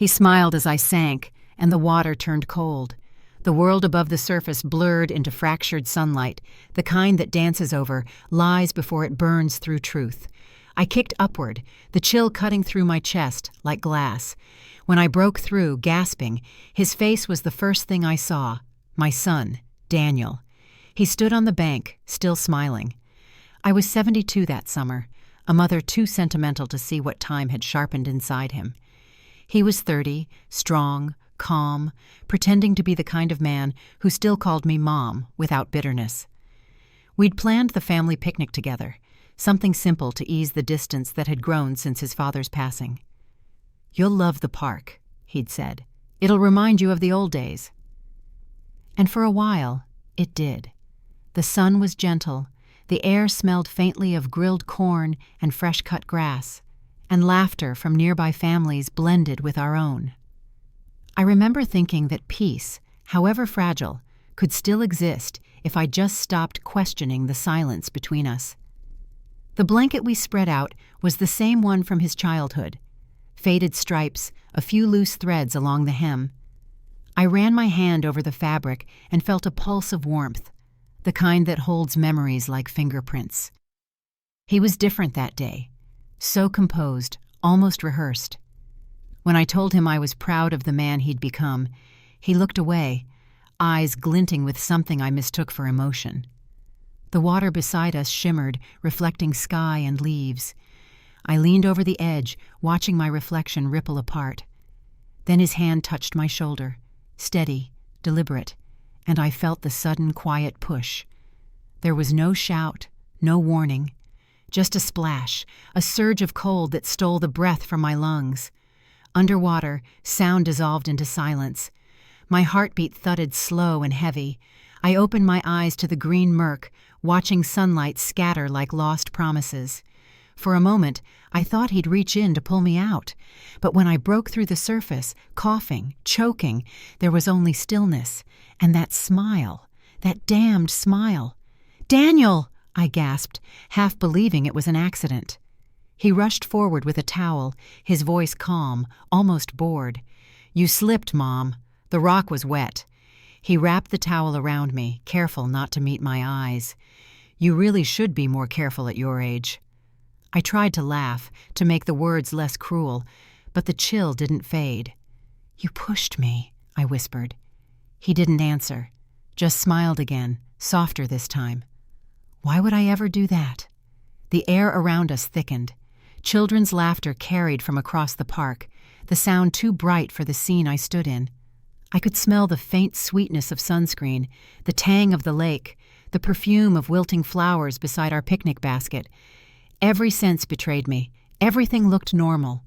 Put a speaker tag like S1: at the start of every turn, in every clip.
S1: He smiled as I sank, and the water turned cold. The world above the surface blurred into fractured sunlight, the kind that dances over lies before it burns through truth. I kicked upward, the chill cutting through my chest like glass. When I broke through, gasping, his face was the first thing I saw. My son, Daniel. He stood on the bank, still smiling. I was 72 that summer, a mother too sentimental to see what time had sharpened inside him. He was 30, strong, calm, pretending to be the kind of man who still called me Mom without bitterness. We'd planned the family picnic together, something simple to ease the distance that had grown since his father's passing. "You'll love the park," he'd said. "It'll remind you of the old days." And for a while, it did. The sun was gentle, the air smelled faintly of grilled corn and fresh-cut grass, and laughter from nearby families blended with our own. I remember thinking that peace, however fragile, could still exist if I just stopped questioning the silence between us. The blanket we spread out was the same one from his childhood. Faded stripes, a few loose threads along the hem. I ran my hand over the fabric and felt a pulse of warmth, the kind that holds memories like fingerprints. He was different that day, so composed, almost rehearsed. When I told him I was proud of the man he'd become, he looked away, eyes glinting with something I mistook for emotion. The water beside us shimmered, reflecting sky and leaves. I leaned over the edge, watching my reflection ripple apart. Then his hand touched my shoulder, steady, deliberate, and I felt the sudden quiet push. There was no shout, no warning, just a splash, a surge of cold that stole the breath from my lungs. Underwater, sound dissolved into silence. My heartbeat thudded slow and heavy. I opened my eyes to the green murk, watching sunlight scatter like lost promises. For a moment, I thought he'd reach in to pull me out, but when I broke through the surface, coughing, choking, there was only stillness, and that smile, that damned smile. "Daniel!" I gasped, half believing it was an accident. He rushed forward with a towel, his voice calm, almost bored. "You slipped, Mom. The rock was wet." He wrapped the towel around me, careful not to meet my eyes. "You really should be more careful at your age." I tried to laugh, to make the words less cruel, but the chill didn't fade. "You pushed me," I whispered. He didn't answer, just smiled again, softer this time. Why would I ever do that? The air around us thickened. Children's laughter carried from across the park, the sound too bright for the scene I stood in. I could smell the faint sweetness of sunscreen, the tang of the lake, the perfume of wilting flowers beside our picnic basket. Every sense betrayed me. Everything looked normal.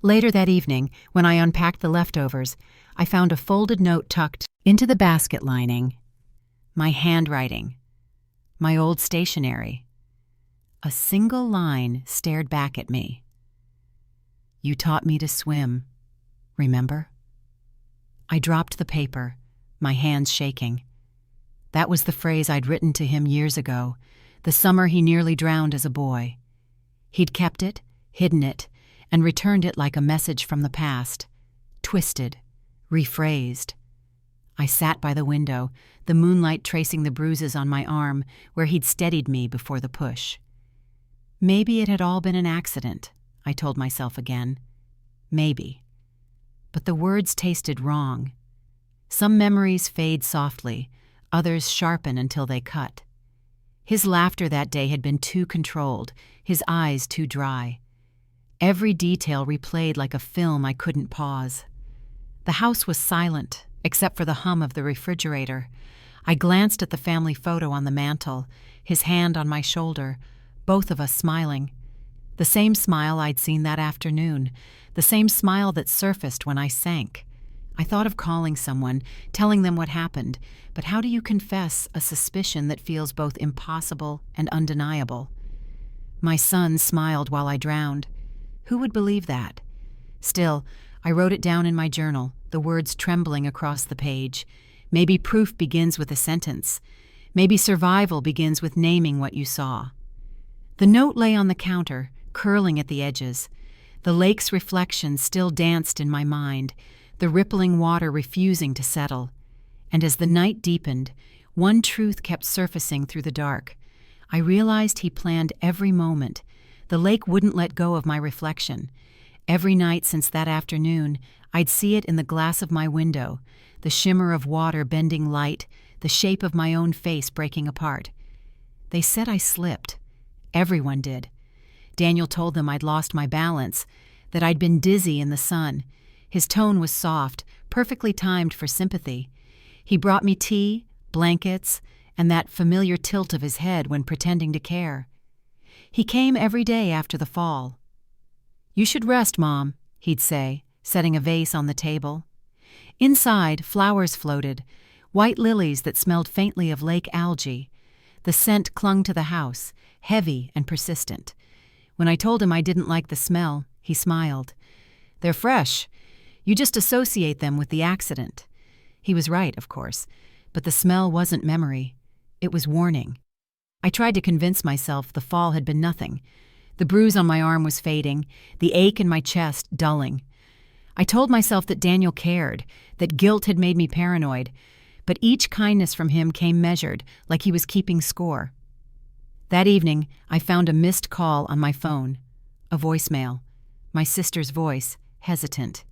S1: Later that evening, when I unpacked the leftovers, I found a folded note tucked into the basket lining. My handwriting. My old stationery. A single line stared back at me. "You taught me to swim, remember?" I dropped the paper, my hands shaking. That was the phrase I'd written to him years ago, the summer he nearly drowned as a boy. He'd kept it, hidden it, and returned it like a message from the past, twisted, rephrased. I sat by the window, the moonlight tracing the bruises on my arm where he'd steadied me before the push. Maybe it had all been an accident, I told myself again. Maybe. But the words tasted wrong. Some memories fade softly, others sharpen until they cut. His laughter that day had been too controlled, his eyes too dry. Every detail replayed like a film I couldn't pause. The house was silent, except for the hum of the refrigerator. I glanced at the family photo on the mantel, his hand on my shoulder, both of us smiling. The same smile I'd seen that afternoon, the same smile that surfaced when I sank. I thought of calling someone, telling them what happened, but how do you confess a suspicion that feels both impossible and undeniable? My son smiled while I drowned. Who would believe that? Still, I wrote it down in my journal, the words trembling across the page. Maybe proof begins with a sentence. Maybe survival begins with naming what you saw. The note lay on the counter, curling at the edges. The lake's reflection still danced in my mind, the rippling water refusing to settle. And as the night deepened, one truth kept surfacing through the dark. I realized he planned every moment. The lake wouldn't let go of my reflection. Every night since that afternoon, I'd see it in the glass of my window, the shimmer of water bending light, the shape of my own face breaking apart. They said I slipped. Everyone did. Daniel told them I'd lost my balance, that I'd been dizzy in the sun. His tone was soft, perfectly timed for sympathy. He brought me tea, blankets, and that familiar tilt of his head when pretending to care. He came every day after the fall. "You should rest, Mom," he'd say, setting a vase on the table. Inside, flowers floated, white lilies that smelled faintly of lake algae. The scent clung to the house, heavy and persistent. When I told him I didn't like the smell, he smiled. "They're fresh. You just associate them with the accident." He was right, of course, but the smell wasn't memory. It was warning. I tried to convince myself the fall had been nothing. The bruise on my arm was fading, the ache in my chest dulling. I told myself that Daniel cared, that guilt had made me paranoid, but each kindness from him came measured, like he was keeping score. That evening, I found a missed call on my phone. A voicemail. My sister's voice, hesitant.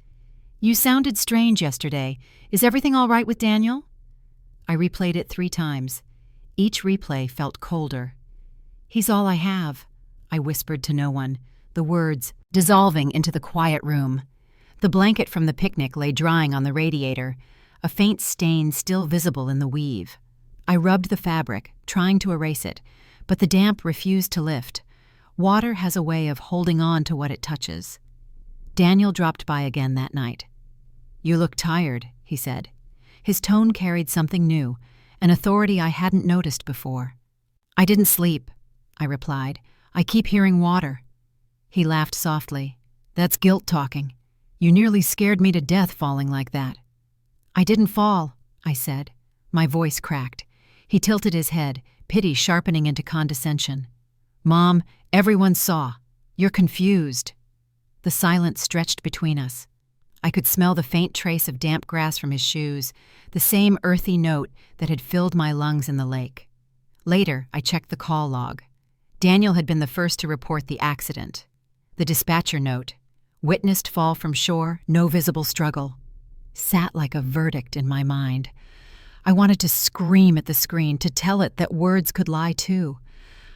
S1: "You sounded strange yesterday. Is everything all right with Daniel?" I replayed it 3 times. Each replay felt colder. "He's all I have," I whispered to no one, the words dissolving into the quiet room. The blanket from the picnic lay drying on the radiator, a faint stain still visible in the weave. I rubbed the fabric, trying to erase it, but the damp refused to lift. Water has a way of holding on to what it touches. Daniel dropped by again that night. "You look tired," he said. His tone carried something new, an authority I hadn't noticed before. "I didn't sleep," I replied. "I keep hearing water." He laughed softly. "That's guilt talking. You nearly scared me to death falling like that." "I didn't fall," I said. My voice cracked. He tilted his head, pity sharpening into condescension. "Mom, everyone saw. You're confused." The silence stretched between us. I could smell the faint trace of damp grass from his shoes, the same earthy note that had filled my lungs in the lake. Later, I checked the call log. Daniel had been the first to report the accident. The dispatcher note, "Witnessed fall from shore, no visible struggle," sat like a verdict in my mind. I wanted to scream at the screen, to tell it that words could lie too.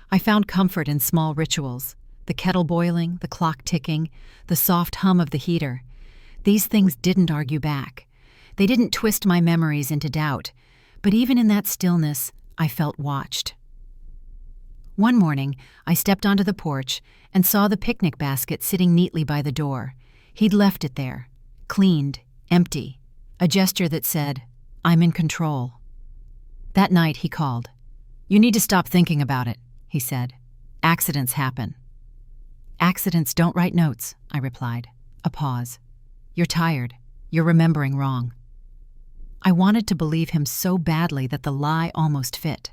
S1: I found comfort in small rituals, the kettle boiling, the clock ticking, the soft hum of the heater. These things didn't argue back. They didn't twist my memories into doubt, but even in that stillness, I felt watched. One morning, I stepped onto the porch and saw the picnic basket sitting neatly by the door. He'd left it there, cleaned, empty, a gesture that said, "I'm in control." That night, he called. "You need to stop thinking about it," he said. "Accidents happen." "Accidents don't write notes," I replied. A pause. "You're tired. You're remembering wrong." I wanted to believe him so badly that the lie almost fit.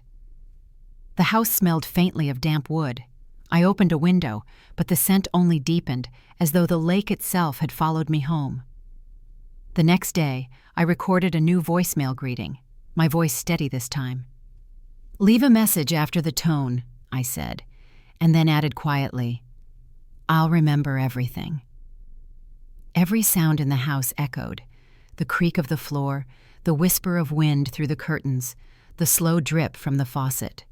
S1: The house smelled faintly of damp wood. I opened a window, but the scent only deepened, as though the lake itself had followed me home. The next day, I recorded a new voicemail greeting, my voice steady this time. "Leave a message after the tone," I said, and then added quietly, "I'll remember everything." Every sound in the house echoed, the creak of the floor, the whisper of wind through the curtains, the slow drip from the faucet.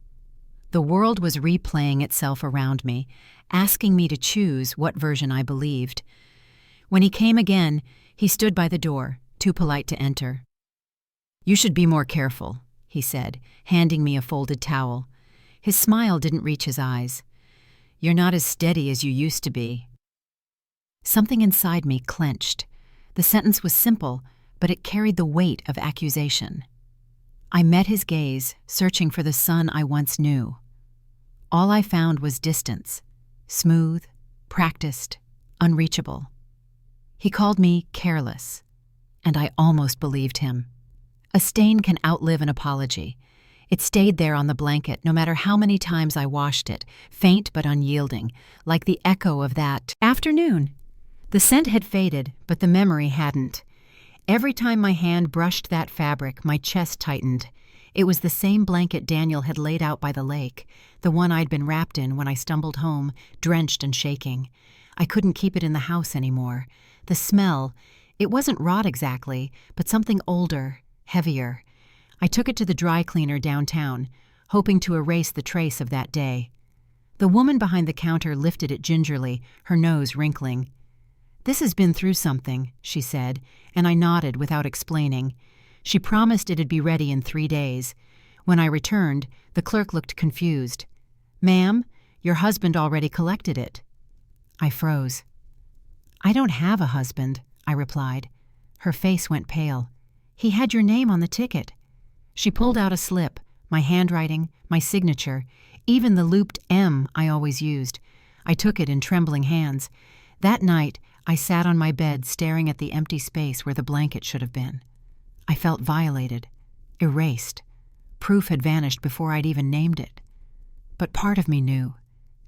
S1: The world was replaying itself around me, asking me to choose what version I believed. When he came again, he stood by the door, too polite to enter. "You should be more careful," he said, handing me a folded towel. His smile didn't reach his eyes. "You're not as steady as you used to be." Something inside me clenched. The sentence was simple, but it carried the weight of accusation. I met his gaze, searching for the son I once knew. All I found was distance, smooth, practiced, unreachable. He called me careless, and I almost believed him. A stain can outlive an apology. It stayed there on the blanket no matter how many times I washed it, faint but unyielding, like the echo of that afternoon. The scent had faded, but the memory hadn't. Every time my hand brushed that fabric, my chest tightened. It was the same blanket Daniel had laid out by the lake, the one I'd been wrapped in when I stumbled home, drenched and shaking. I couldn't keep it in the house anymore. The smell, it wasn't rot exactly, but something older, heavier. I took it to the dry cleaner downtown, hoping to erase the trace of that day. The woman behind the counter lifted it gingerly, her nose wrinkling. "This has been through something," she said, and I nodded without explaining. She promised it'd be ready in 3 days. When I returned, the clerk looked confused. "Ma'am, your husband already collected it." I froze. "I don't have a husband," I replied. Her face went pale. "He had your name on the ticket." She pulled out a slip, my handwriting, my signature, even the looped M I always used. I took it in trembling hands. That night, I sat on my bed staring at the empty space where the blanket should have been. I felt violated, erased. Proof had vanished before I'd even named it. But part of me knew.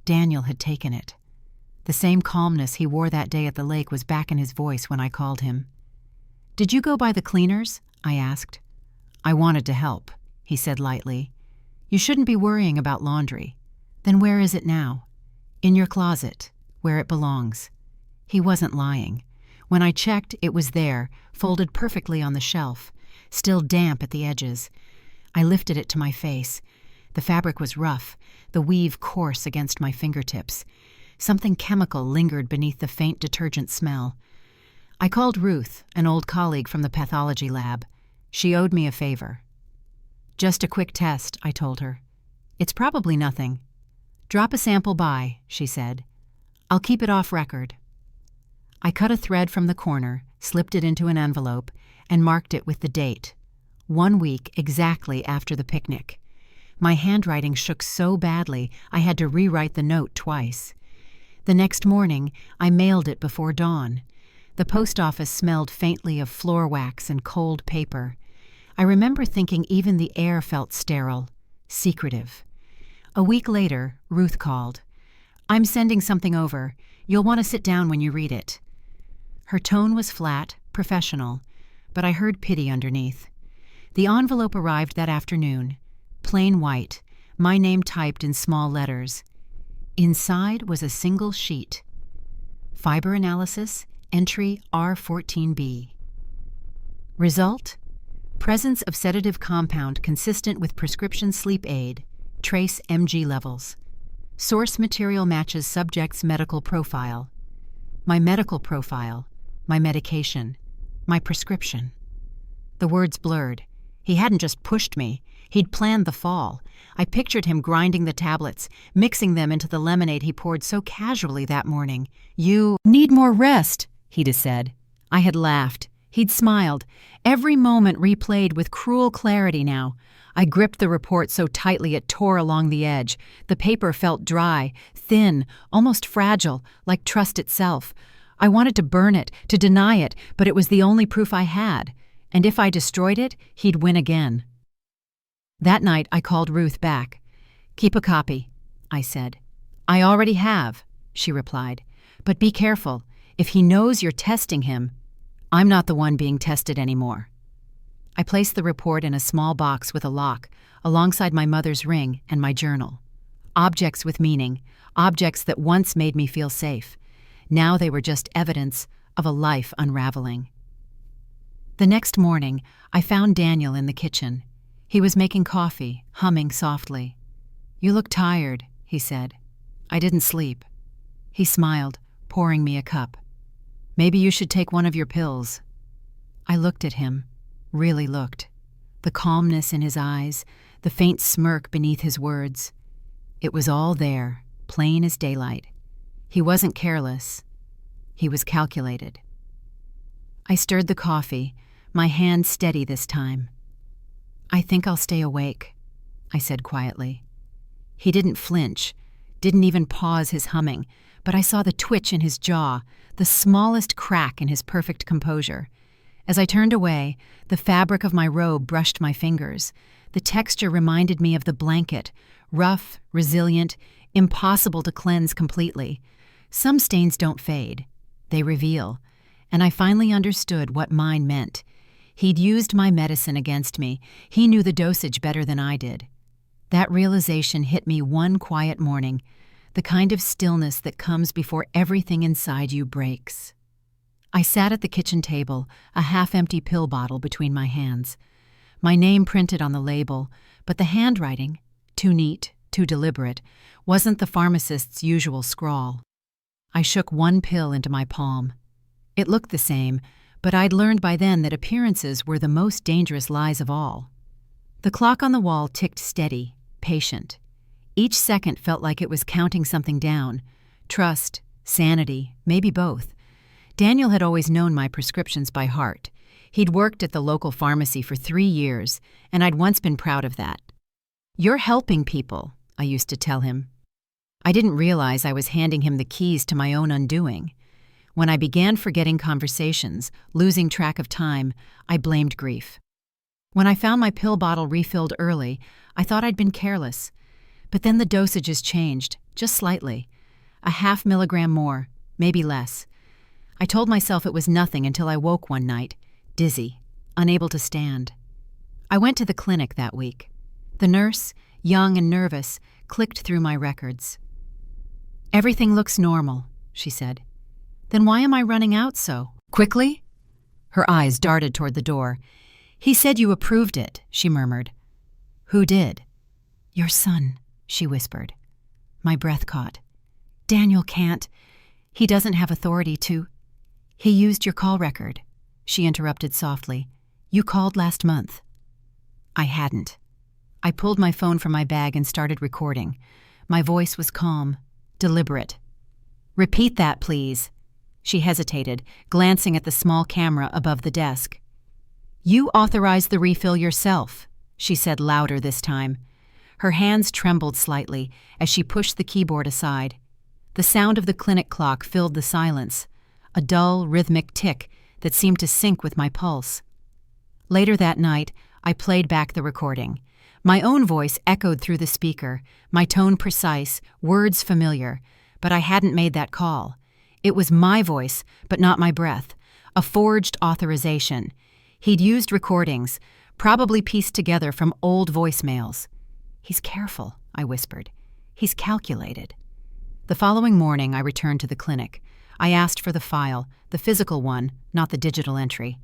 S1: Daniel had taken it. The same calmness he wore that day at the lake was back in his voice when I called him. "Did you go by the cleaners?" I asked. "I wanted to help," he said lightly. "You shouldn't be worrying about laundry." "Then where is it now?" "In your closet, where it belongs." He wasn't lying. When I checked, it was there, folded perfectly on the shelf, still damp at the edges. I lifted it to my face. The fabric was rough, the weave coarse against my fingertips. Something chemical lingered beneath the faint detergent smell. I called Ruth, an old colleague from the pathology lab. She owed me a favor. "Just a quick test," I told her. "It's probably nothing." "Drop a sample by," she said. "I'll keep it off record." I cut a thread from the corner, slipped it into an envelope, and marked it with the date. 1 week exactly after the picnic. My handwriting shook so badly I had to rewrite the note twice. The next morning, I mailed it before dawn. The post office smelled faintly of floor wax and cold paper. I remember thinking even the air felt sterile, secretive. A week later, Ruth called. "I'm sending something over. You'll want to sit down when you read it." Her tone was flat, professional, but I heard pity underneath. The envelope arrived that afternoon, plain white, my name typed in small letters. Inside was a single sheet. Fiber analysis, entry R14B. Result: presence of sedative compound consistent with prescription sleep aid, trace Mg levels. Source material matches subject's medical profile. My medical profile, my medication, my prescription. The words blurred. He hadn't just pushed me. He'd planned the fall. I pictured him grinding the tablets, mixing them into the lemonade he poured so casually that morning. "You need more rest," he'd have said. I had laughed. He'd smiled. Every moment replayed with cruel clarity now. I gripped the report so tightly it tore along the edge. The paper felt dry, thin, almost fragile, like trust itself. I wanted to burn it, to deny it, but it was the only proof I had. And if I destroyed it, he'd win again. That night, I called Ruth back. "Keep a copy," I said. "I already have," she replied. "But be careful. If he knows you're testing him, I'm not the one being tested anymore." I placed the report in a small box with a lock, alongside my mother's ring and my journal. Objects with meaning, objects that once made me feel safe. Now they were just evidence of a life unraveling. The next morning, I found Daniel in the kitchen. He was making coffee, humming softly. "You look tired," he said. "I didn't sleep." He smiled, pouring me a cup. "Maybe you should take one of your pills." I looked at him, really looked. The calmness in his eyes, the faint smirk beneath his words. It was all there, plain as daylight. He wasn't careless. He was calculated. I stirred the coffee, my hand steady this time. "I think I'll stay awake," I said quietly. He didn't flinch, didn't even pause his humming, but I saw the twitch in his jaw, the smallest crack in his perfect composure. As I turned away, the fabric of my robe brushed my fingers. The texture reminded me of the blanket, rough, resilient, impossible to cleanse completely. Some stains don't fade. They reveal. And I finally understood what mine meant. He'd used my medicine against me. He knew the dosage better than I did. That realization hit me one quiet morning, the kind of stillness that comes before everything inside you breaks. I sat at the kitchen table, a half-empty pill bottle between my hands. My name printed on the label, but the handwriting, too neat, too deliberate, wasn't the pharmacist's usual scrawl. I shook one pill into my palm. It looked the same, but I'd learned by then that appearances were the most dangerous lies of all. The clock on the wall ticked steady, patient. Each second felt like it was counting something down. Trust, sanity, maybe both. Daniel had always known my prescriptions by heart. He'd worked at the local pharmacy for 3 years, and I'd once been proud of that. "You're helping people," I used to tell him. I didn't realize I was handing him the keys to my own undoing. When I began forgetting conversations, losing track of time, I blamed grief. When I found my pill bottle refilled early, I thought I'd been careless. But then the dosages changed, just slightly. A half milligram more, maybe less. I told myself it was nothing until I woke one night, dizzy, unable to stand. I went to the clinic that week. The nurse, young and nervous, clicked through my records. "Everything looks normal," she said. "Then why am I running out so quickly?" Her eyes darted toward the door. "He said you approved it," she murmured. "Who did?" "Your son," she whispered. My breath caught. "Daniel can't. He doesn't have authority to." "He used your call record," she interrupted softly. "You called last month." I hadn't. I pulled my phone from my bag and started recording. My voice was calm, deliberate. "Repeat that, please." She hesitated, glancing at the small camera above the desk. "You authorized the refill yourself," she said louder this time. Her hands trembled slightly as she pushed the keyboard aside. The sound of the clinic clock filled the silence, a dull, rhythmic tick that seemed to sync with my pulse. Later that night, I played back the recording. My own voice echoed through the speaker, my tone precise, words familiar, but I hadn't made that call. It was my voice, but not my breath, a forged authorization. He'd used recordings, probably pieced together from old voicemails. "He's careful," I whispered. "He's calculated." The following morning, I returned to the clinic. I asked for the file, the physical one, not the digital entry.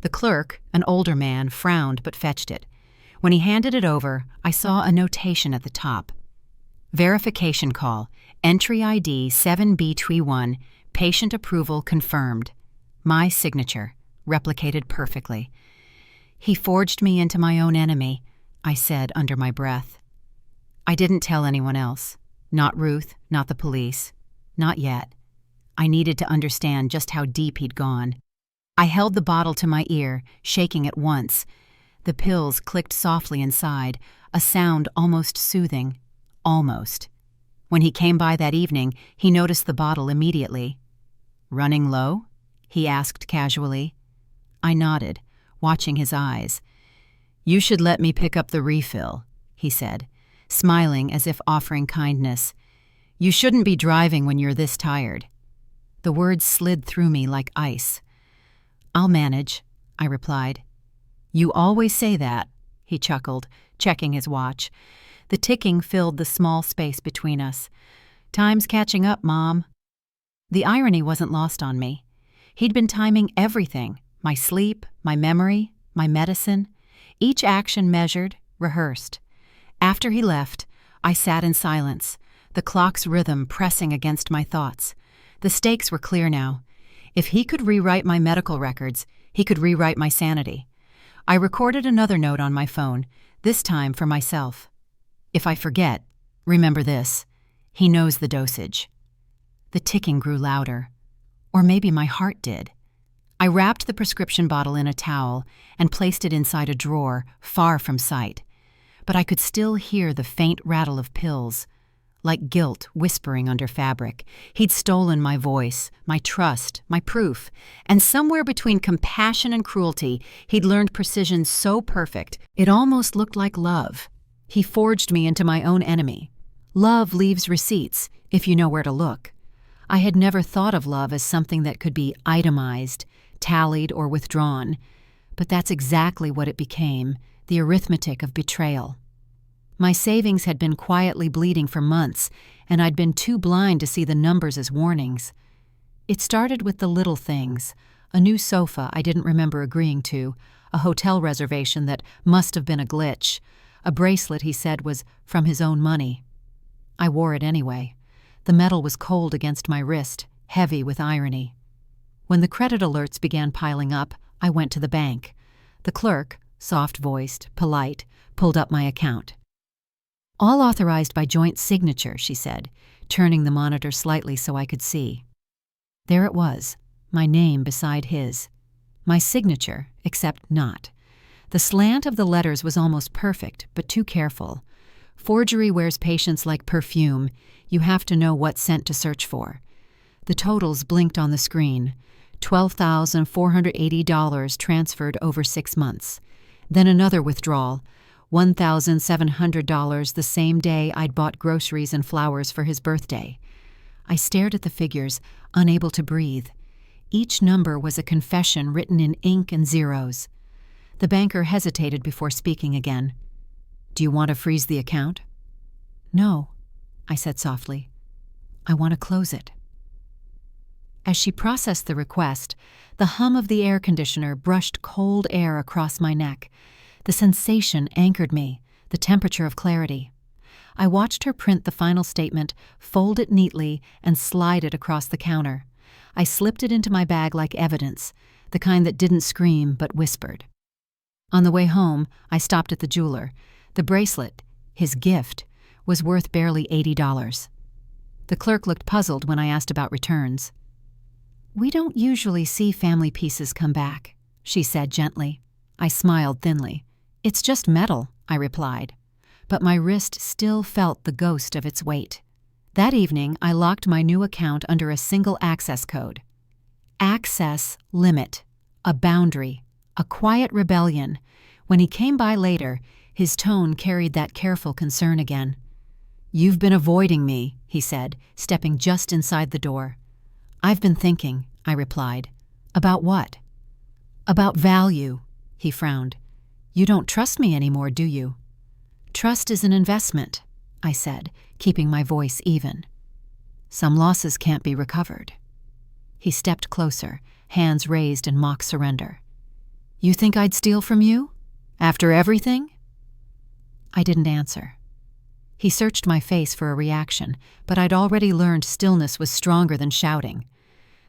S1: The clerk, an older man, frowned but fetched it. When he handed it over, I saw a notation at the top. "Verification call, entry ID 7B21, patient approval confirmed." My signature, replicated perfectly. "He forged me into my own enemy," I said under my breath. I didn't tell anyone else. Not Ruth, not the police. Not yet. I needed to understand just how deep he'd gone. I held the bottle to my ear, shaking it once. The pills clicked softly inside, a sound almost soothing. Almost. When he came by that evening, he noticed the bottle immediately. "Running low?" he asked casually. I nodded, watching his eyes. "You should let me pick up the refill," he said, smiling as if offering kindness. "You shouldn't be driving when you're this tired." The words slid through me like ice. "I'll manage," I replied. "You always say that," he chuckled, checking his watch. The ticking filled the small space between us. "Time's catching up, Mom." The irony wasn't lost on me. He'd been timing everything, my sleep, my memory, my medicine, each action measured, rehearsed. After he left, I sat in silence, the clock's rhythm pressing against my thoughts. The stakes were clear now. If he could rewrite my medical records, he could rewrite my sanity. I recorded another note on my phone, this time for myself. If I forget, remember this: he knows the dosage. The ticking grew louder. Or maybe my heart did. I wrapped the prescription bottle in a towel and placed it inside a drawer, far from sight. But I could still hear the faint rattle of pills, like guilt whispering under fabric. He'd stolen my voice, my trust, my proof, and somewhere between compassion and cruelty, he'd learned precision so perfect, it almost looked like love. He forged me into my own enemy. Love leaves receipts, if you know where to look. I had never thought of love as something that could be itemized, tallied, or withdrawn, but that's exactly what it became, the arithmetic of betrayal. My savings had been quietly bleeding for months, and I'd been too blind to see the numbers as warnings. It started with the little things: a new sofa I didn't remember agreeing to, a hotel reservation that must have been a glitch, a bracelet he said was from his own money. I wore it anyway. The metal was cold against my wrist, heavy with irony. When the credit alerts began piling up, I went to the bank. The clerk, soft-voiced, polite, pulled up my account. "All authorized by joint signature," she said, turning the monitor slightly so I could see. There it was, my name beside his. My signature, except not. The slant of the letters was almost perfect, but too careful. Forgery wears patience like perfume. You have to know what scent to search for. The totals blinked on the screen. $12,480 transferred over 6 months. Then another withdrawal, $1,700 the same day I'd bought groceries and flowers for his birthday. I stared at the figures, unable to breathe. Each number was a confession written in ink and zeros. The banker hesitated before speaking again. "Do you want to freeze the account?" "No," I said softly. "I want to close it." As she processed the request, the hum of the air conditioner brushed cold air across my neck. The sensation anchored me, the temperature of clarity. I watched her print the final statement, fold it neatly, and slide it across the counter. I slipped it into my bag like evidence, the kind that didn't scream but whispered. On the way home, I stopped at the jeweler. The bracelet, his gift, was worth barely $80. The clerk looked puzzled when I asked about returns. "We don't usually see family pieces come back," she said gently. I smiled thinly. "It's just metal," I replied. But my wrist still felt the ghost of its weight. That evening, I locked my new account under a single access code. Access limit, a boundary, a quiet rebellion. When he came by later, his tone carried that careful concern again. "You've been avoiding me," he said, stepping just inside the door. "I've been thinking," I replied. "About what?" "About value," he frowned. "You don't trust me anymore, do you?" "Trust is an investment," I said, keeping my voice even. "Some losses can't be recovered." He stepped closer, hands raised in mock surrender. "You think I'd steal from you? After everything?" I didn't answer. He searched my face for a reaction, but I'd already learned stillness was stronger than shouting.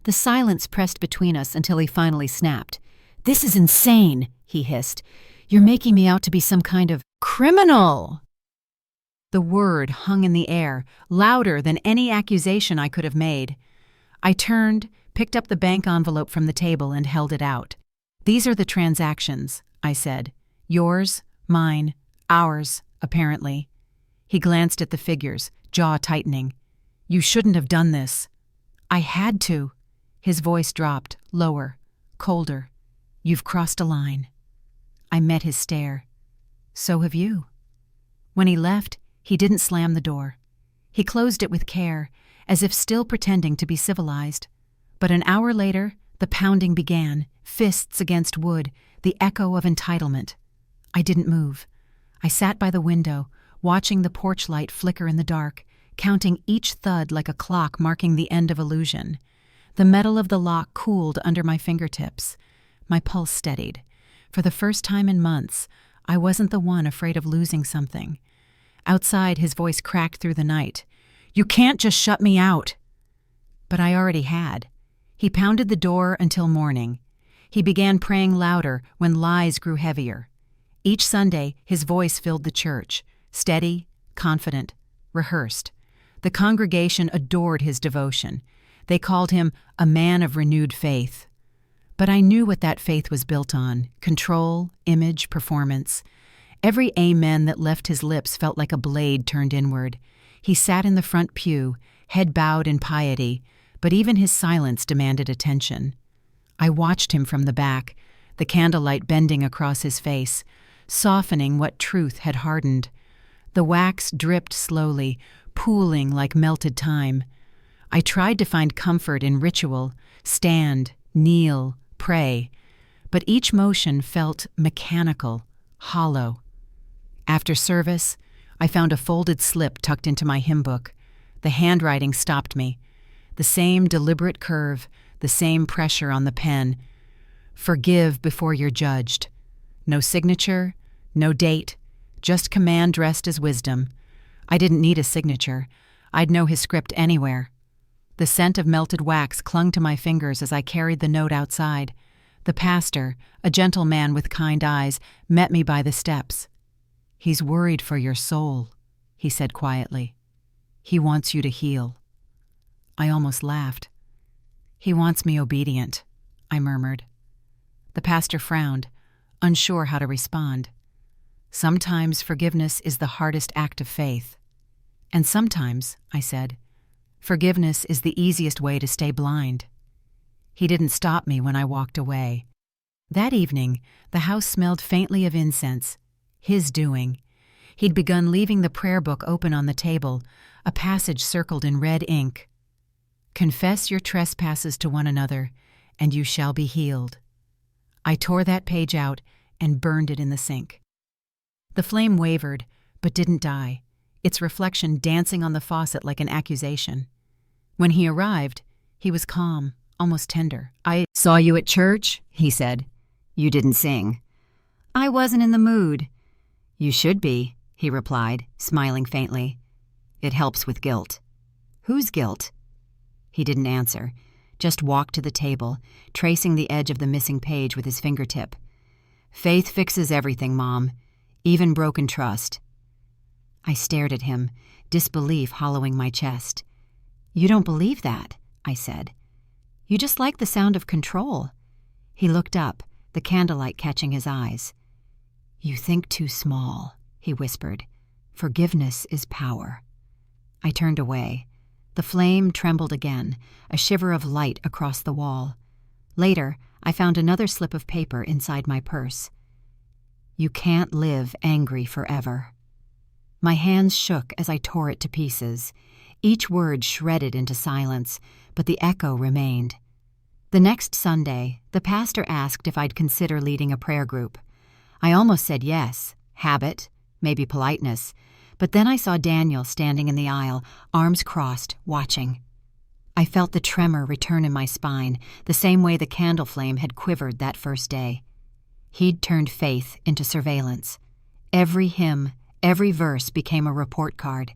S1: The silence pressed between us until he finally snapped. "This is insane," he hissed. "You're making me out to be some kind of criminal." The word hung in the air, louder than any accusation I could have made. I turned, picked up the bank envelope from the table, and held it out. "These are the transactions," I said. "Yours, mine, ours, apparently." He glanced at the figures, jaw tightening. "You shouldn't have done this." "I had to." His voice dropped, lower, colder. "You've crossed a line." I met his stare. "So have you." When he left, he didn't slam the door. He closed it with care, as if still pretending to be civilized. But an hour later, the pounding began, fists against wood, the echo of entitlement. I didn't move. I sat by the window, watching the porch light flicker in the dark, counting each thud like a clock marking the end of illusion. The metal of the lock cooled under my fingertips. My pulse steadied. For the first time in months, I wasn't the one afraid of losing something. Outside, his voice cracked through the night. "You can't just shut me out." But I already had. He pounded the door until morning. He began praying louder when lies grew heavier. Each Sunday, his voice filled the church, steady, confident, rehearsed. The congregation adored his devotion. They called him a man of renewed faith. But I knew what that faith was built on: control, image, performance. Every amen that left his lips felt like a blade turned inward. He sat in the front pew, head bowed in piety, but even his silence demanded attention. I watched him from the back, the candlelight bending across his face, softening what truth had hardened. The wax dripped slowly, pooling like melted time. I tried to find comfort in ritual, stand, kneel, pray, but each motion felt mechanical, hollow. After service, I found a folded slip tucked into my hymn book. The handwriting stopped me. The same deliberate curve, the same pressure on the pen. Forgive before you're judged. No signature, no date, just command dressed as wisdom. I didn't need a signature. I'd know his script anywhere. The scent of melted wax clung to my fingers as I carried the note outside. The pastor, a gentle man with kind eyes, met me by the steps. "He's worried for your soul," he said quietly. "He wants you to heal." I almost laughed. "He wants me obedient," I murmured. The pastor frowned, unsure how to respond. "Sometimes forgiveness is the hardest act of faith." "And sometimes," I said, "forgiveness is the easiest way to stay blind." He didn't stop me when I walked away. That evening, the house smelled faintly of incense. His doing. He'd begun leaving the prayer book open on the table, a passage circled in red ink. "Confess your trespasses to one another, and you shall be healed." I tore that page out and burned it in the sink. The flame wavered, but didn't die, its reflection dancing on the faucet like an accusation. When he arrived, he was calm, almost tender. "I saw you at church," he said. "You didn't sing." "I wasn't in the mood." "You should be," he replied, smiling faintly. "It helps with guilt." "Whose guilt?" He didn't answer, just walked to the table, tracing the edge of the missing page with his fingertip. "Faith fixes everything, Mom, even broken trust." I stared at him, disbelief hollowing my chest. "You don't believe that," I said. "You just like the sound of control." He looked up, the candlelight catching his eyes. "You think too small," he whispered. "Forgiveness is power." I turned away. The flame trembled again, a shiver of light across the wall. Later, I found another slip of paper inside my purse. "You can't live angry forever." My hands shook as I tore it to pieces. Each word shredded into silence, but the echo remained. The next Sunday, the pastor asked if I'd consider leading a prayer group. I almost said yes, habit, maybe politeness, but then I saw Daniel standing in the aisle, arms crossed, watching. I felt the tremor return in my spine, the same way the candle flame had quivered that first day. He'd turned faith into surveillance. Every hymn, every verse became a report card.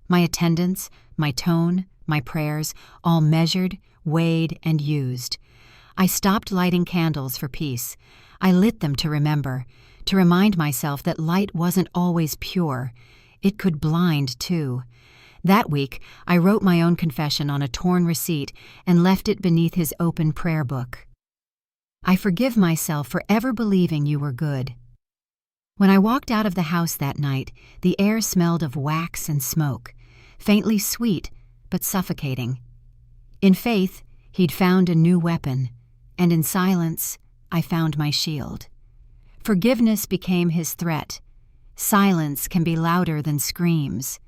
S1: My attendance, my tone, my prayers, all measured, weighed, and used. I stopped lighting candles for peace. I lit them to remember, to remind myself that light wasn't always pure. It could blind, too. That week, I wrote my own confession on a torn receipt and left it beneath his open prayer book. "I forgive myself for ever believing you were good." When I walked out of the house that night, the air smelled of wax and smoke, faintly sweet, but suffocating. In faith, he'd found a new weapon, and in silence, I found my shield. Forgiveness became his threat. Silence can be louder than screams.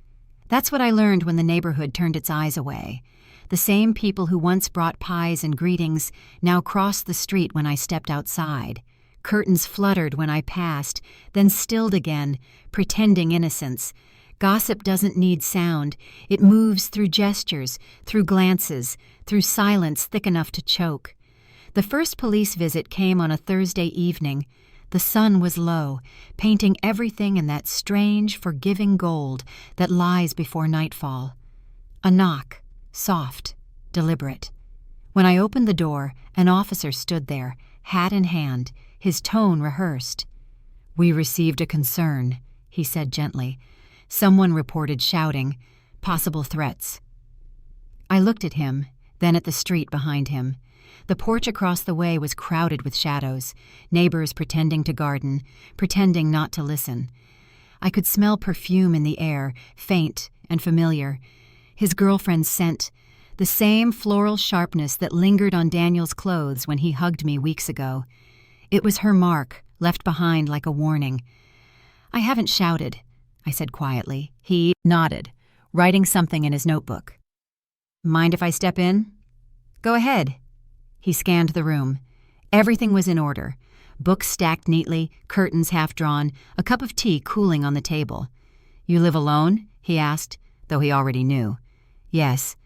S1: That's what I learned when the neighborhood turned its eyes away. The same people who once brought pies and greetings now crossed the street when I stepped outside. Curtains fluttered when I passed, then stilled again, pretending innocence. Gossip doesn't need sound. It moves through gestures, through glances, through silence thick enough to choke. The first police visit came on a Thursday evening. The sun was low, painting everything in that strange, forgiving gold that lies before nightfall. A knock, soft, deliberate. When I opened the door, an officer stood there, hat in hand, his tone rehearsed. "We received a concern," he said gently. Someone reported shouting, possible threats. I looked at him, then at the street behind him. The porch across the way was crowded with shadows, neighbors pretending to garden, pretending not to listen. I could smell perfume in the air, faint and familiar. His girlfriend's scent, the same floral sharpness that lingered on Daniel's clothes when he hugged me weeks ago. It was her mark, left behind like a warning. "I haven't shouted," I said quietly. He nodded, writing something in his notebook. Mind if I step in? Go ahead. He scanned the room. Everything was in order. Books stacked neatly, curtains half drawn, a cup of tea cooling on the table. You live alone? He asked, though he already knew. Yes.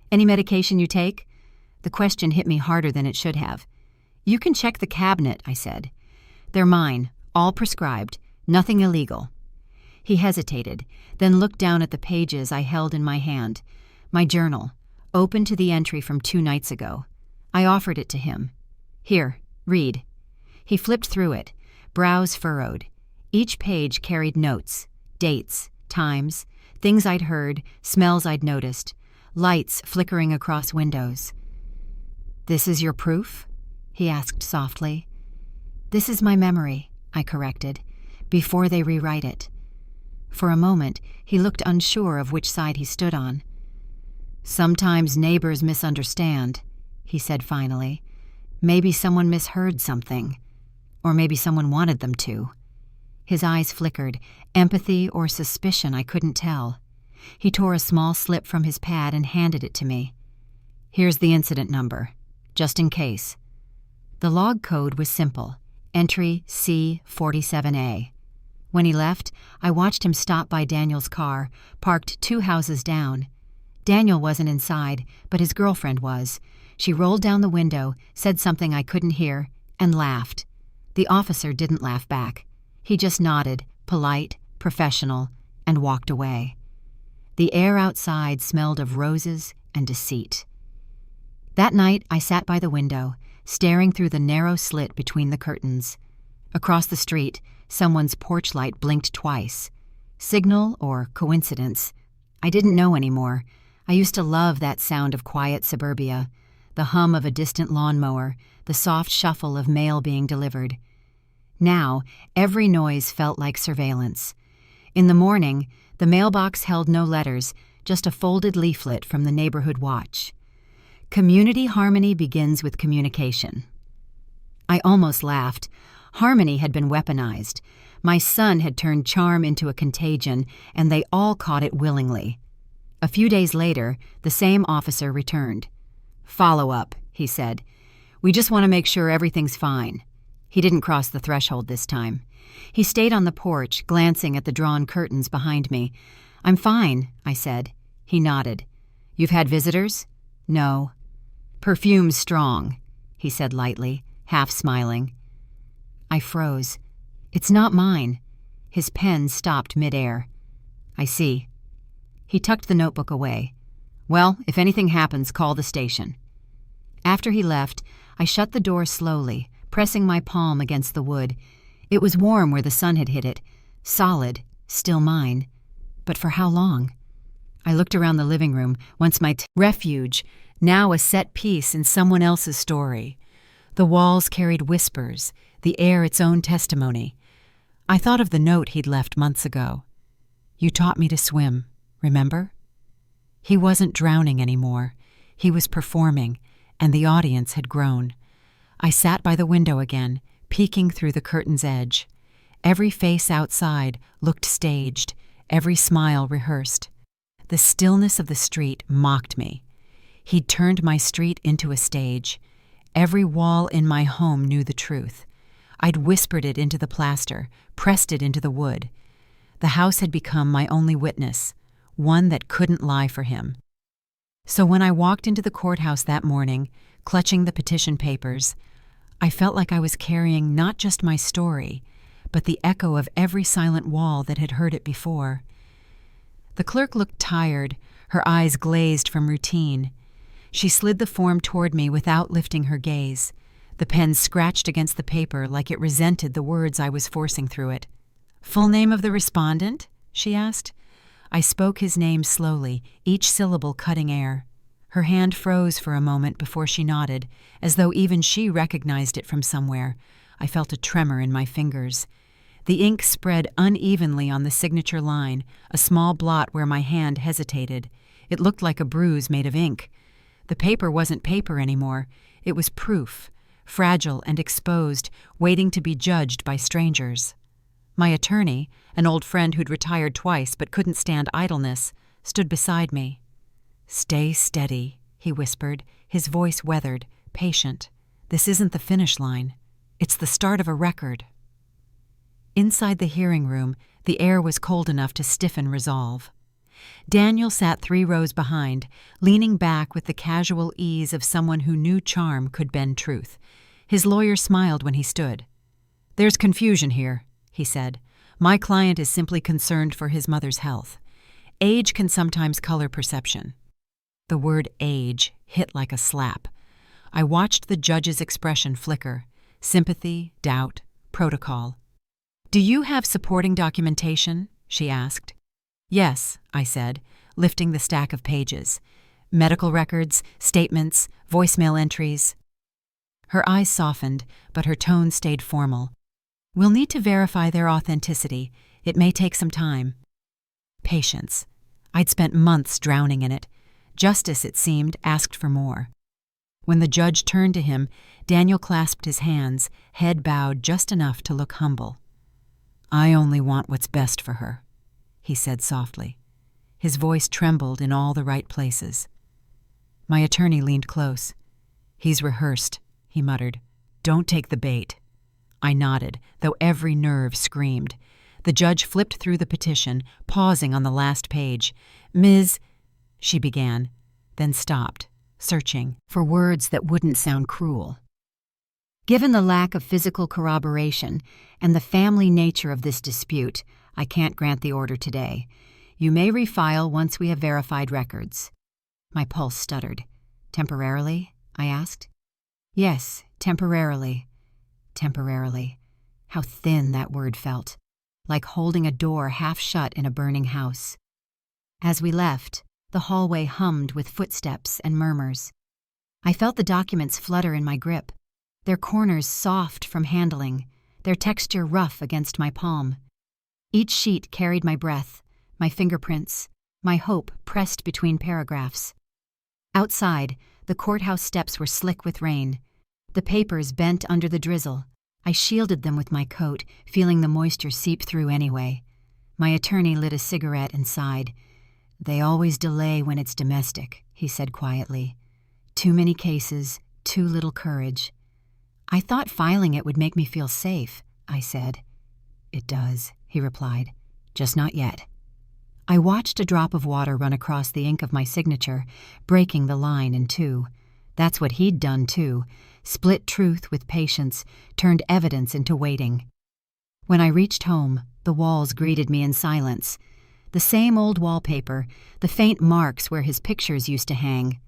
S1: Any medication you take? The question hit me harder than it should have. You can check the cabinet, I said. They're mine, all prescribed, nothing illegal. He hesitated, then looked down at the pages I held in my hand. My journal, open to the entry from 2 nights ago. I offered it to him. Here, read. He flipped through it, brows furrowed. Each page carried notes, dates, times, things I'd heard, smells I'd noticed, lights flickering across windows. This is your proof? He asked softly. This is my memory, I corrected, before they rewrite it. For a moment, he looked unsure of which side he stood on. Sometimes neighbors misunderstand, he said finally. Maybe someone misheard something. Or maybe someone wanted them to. His eyes flickered, empathy or suspicion I couldn't tell. He tore a small slip from his pad and handed it to me. Here's the incident number, just in case. The log code was simple, entry C47A. When he left, I watched him stop by Daniel's car, parked 2 houses down. Daniel wasn't inside, but his girlfriend was. She rolled down the window, said something I couldn't hear, and laughed. The officer didn't laugh back. He just nodded, polite, professional, and walked away. The air outside smelled of roses and deceit. That night, I sat by the window, staring through the narrow slit between the curtains. Across the street, someone's porch light blinked twice. Signal or coincidence? I didn't know anymore. I used to love that sound of quiet suburbia, the hum of a distant lawnmower, the soft shuffle of mail being delivered. Now, every noise felt like surveillance. In the morning, the mailbox held no letters, just a folded leaflet from the neighborhood watch. Community harmony begins with communication. I almost laughed. Harmony had been weaponized. My son had turned charm into a contagion, and they all caught it willingly. A few days later, the same officer returned. "Follow up," he said. "We just want to make sure everything's fine." He didn't cross the threshold this time. He stayed on the porch, glancing at the drawn curtains behind me. "I'm fine," I said. He nodded. "You've had visitors?" "No." "Perfume's strong," he said lightly, half smiling. I froze. "It's not mine." His pen stopped midair. "I see." He tucked the notebook away. "Well, if anything happens, call the station." After he left, I shut the door slowly, pressing my palm against the wood. It was warm where the sun had hit it, solid, still mine. But for how long? I looked around the living room, once my refuge, now a set piece in someone else's story. The walls carried whispers, the air its own testimony. I thought of the note he'd left months ago. "You taught me to swim, remember?" He wasn't drowning anymore. He was performing, and the audience had grown. I sat by the window again, peeking through the curtain's edge. Every face outside looked staged, every smile rehearsed. The stillness of the street mocked me. He'd turned my street into a stage. Every wall in my home knew the truth. I'd whispered it into the plaster, pressed it into the wood. The house had become my only witness, one that couldn't lie for him. So when I walked into the courthouse that morning, clutching the petition papers, I felt like I was carrying not just my story, but the echo of every silent wall that had heard it before. The clerk looked tired, her eyes glazed from routine. She slid the form toward me without lifting her gaze. The pen scratched against the paper like it resented the words I was forcing through it. "Full name of the respondent?" she asked. I spoke his name slowly, each syllable cutting air. Her hand froze for a moment before she nodded, as though even she recognized it from somewhere. I felt a tremor in my fingers. The ink spread unevenly on the signature line, a small blot where my hand hesitated. It looked like a bruise made of ink. The paper wasn't paper anymore. It was proof, fragile and exposed, waiting to be judged by strangers. My attorney, an old friend who'd retired twice but couldn't stand idleness, stood beside me. "Stay steady," he whispered, his voice weathered, patient. "This isn't the finish line. It's the start of a record." Inside the hearing room, the air was cold enough to stiffen resolve. Daniel sat 3 rows behind, leaning back with the casual ease of someone who knew charm could bend truth. His lawyer smiled when he stood. "There's confusion here," he said. "My client is simply concerned for his mother's health. Age can sometimes color perception." The word age hit like a slap. I watched the judge's expression flicker. Sympathy, doubt, protocol. "Do you have supporting documentation?" she asked. "Yes," I said, lifting the stack of pages. "Medical records, statements, voicemail entries." Her eyes softened, but her tone stayed formal. "We'll need to verify their authenticity. It may take some time." Patience. I'd spent months drowning in it. Justice, it seemed, asked for more. When the judge turned to him, Daniel clasped his hands, head bowed just enough to look humble. "I only want what's best for her," he said softly. His voice trembled in all the right places. My attorney leaned close. "He's rehearsed," he muttered. "Don't take the bait." I nodded, though every nerve screamed. The judge flipped through the petition, pausing on the last page. "Ms." she began, then stopped, searching for words that wouldn't sound cruel. "Given the lack of physical corroboration and the family nature of this dispute, I can't grant the order today. You may refile once we have verified records." My pulse stuttered. "Temporarily?" I asked. "Yes, temporarily." Temporarily. How thin that word felt, like holding a door half shut in a burning house. As we left, the hallway hummed with footsteps and murmurs. I felt the documents flutter in my grip, their corners soft from handling, their texture rough against my palm. Each sheet carried my breath, my fingerprints, my hope pressed between paragraphs. Outside, the courthouse steps were slick with rain. The papers bent under the drizzle. I shielded them with my coat, feeling the moisture seep through anyway. My attorney lit a cigarette and sighed. "They always delay when it's domestic," he said quietly. "Too many cases, too little courage." "I thought filing it would make me feel safe," I said. "It does," he replied. "Just not yet." I watched a drop of water run across the ink of my signature, breaking the line in 2. That's what he'd done, too. Split truth with patience, turned evidence into waiting. When I reached home, the walls greeted me in silence. The same old wallpaper, the faint marks where his pictures used to hang.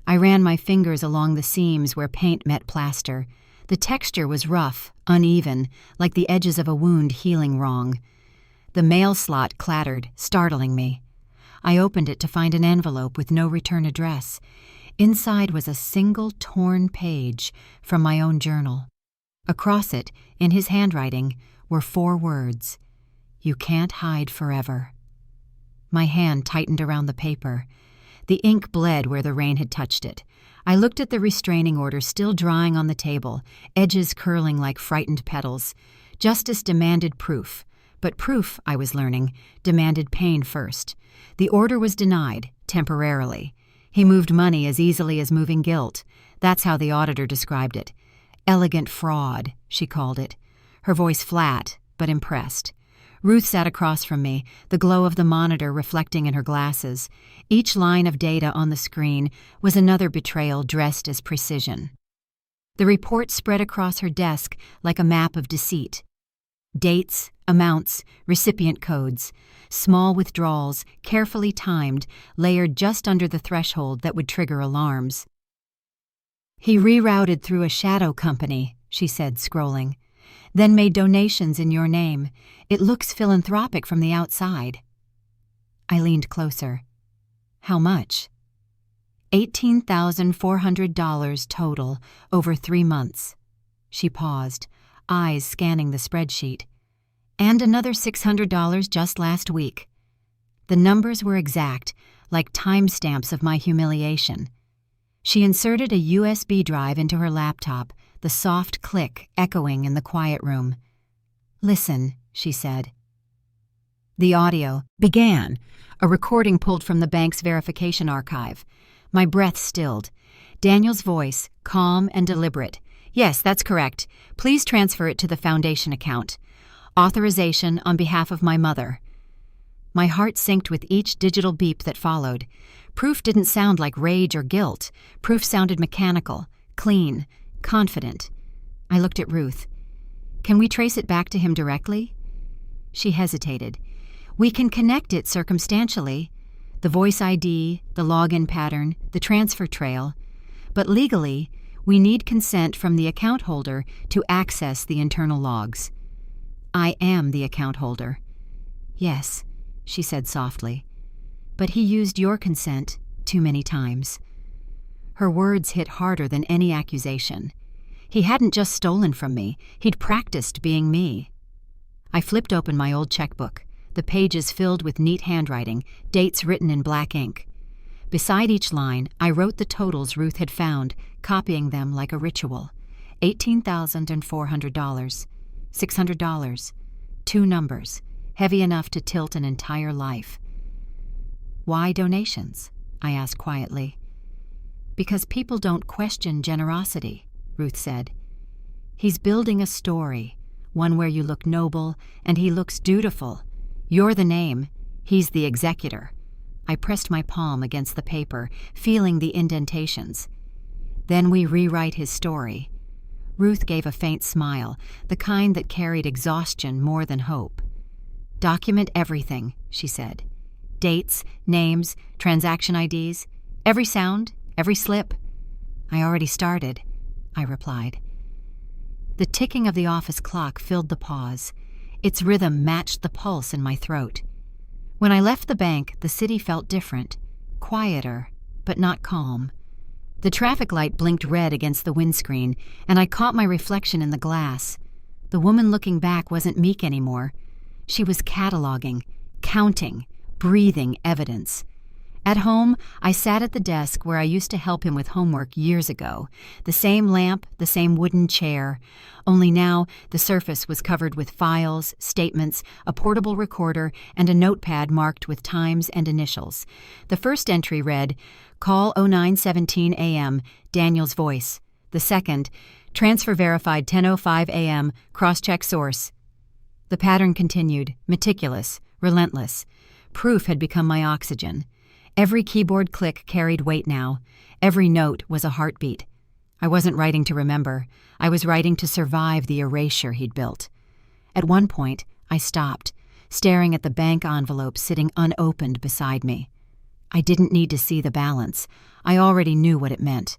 S1: I ran my fingers along the seams where paint met plaster. The texture was rough, uneven, like the edges of a wound healing wrong. The mail slot clattered, startling me. I opened it to find an envelope with no return address. Inside was a single torn page from my own journal. Across it, in his handwriting, were 4 words: "You can't hide forever." My hand tightened around the paper. The ink bled where the rain had touched it. I looked at the restraining order still drying on the table, edges curling like frightened petals. Justice demanded proof, but proof, I was learning, demanded pain first. The order was denied, temporarily. He moved money as easily as moving guilt. That's how the auditor described it. "Elegant fraud," she called it. Her voice flat, but impressed. Ruth sat across from me, the glow of the monitor reflecting in her glasses. Each line of data on the screen was another betrayal dressed as precision. The report spread across her desk like a map of deceit. Dates, amounts, recipient codes, small withdrawals, carefully timed, layered just under the threshold that would trigger alarms. "He rerouted through a shadow company," she said, scrolling. "Then made donations in your name. It looks philanthropic from the outside." I leaned closer. "How much?" $18,400 total over 3 months. She paused, eyes scanning the spreadsheet. "And another $600 just last week." The numbers were exact, like timestamps of my humiliation. She inserted a USB drive into her laptop, the soft click echoing in the quiet room. "Listen," she said. The audio began, a recording pulled from the bank's verification archive. My breath stilled. Daniel's voice, calm and deliberate. "Yes, that's correct. Please transfer it to the foundation account. Authorization on behalf of my mother." My heart synced with each digital beep that followed. Proof didn't sound like rage or guilt. Proof sounded mechanical, clean, confident. I looked at Ruth. "Can we trace it back to him directly?" She hesitated. "We can connect it circumstantially. The voice ID, the login pattern, the transfer trail. But legally, we need consent from the account holder to access the internal logs." "I am the account holder." "Yes," she said softly. "But he used your consent too many times." Her words hit harder than any accusation. He hadn't just stolen from me, he'd practiced being me. I flipped open my old checkbook, the pages filled with neat handwriting, dates written in black ink. Beside each line, I wrote the totals Ruth had found, copying them like a ritual. $18,400, $600, 2 numbers, heavy enough to tilt an entire life. "Why donations?" I asked quietly. "Because people don't question generosity," Ruth said. "He's building a story, one where you look noble and he looks dutiful. You're the name, he's the executor." I pressed my palm against the paper, feeling the indentations. "Then we rewrite his story." Ruth gave a faint smile, the kind that carried exhaustion more than hope. "Document everything," she said. "Dates, names, transaction IDs, every sound, every slip." "I already started," I replied. The ticking of the office clock filled the pause. Its rhythm matched the pulse in my throat. When I left the bank, the city felt different, quieter, but not calm. The traffic light blinked red against the windscreen, and I caught my reflection in the glass. The woman looking back wasn't meek anymore. She was cataloging, counting, breathing evidence. At home, I sat at the desk where I used to help him with homework years ago. The same lamp, the same wooden chair. Only now, the surface was covered with files, statements, a portable recorder, and a notepad marked with times and initials. The first entry read, "Call 0917 a.m., Daniel's voice." The second, "Transfer verified 10:05 a.m., cross-check source." The pattern continued, meticulous, relentless. Proof had become my oxygen. Every keyboard click carried weight now. Every note was a heartbeat. I wasn't writing to remember. I was writing to survive the erasure he'd built. At one point, I stopped, staring at the bank envelope sitting unopened beside me. I didn't need to see the balance. I already knew what it meant.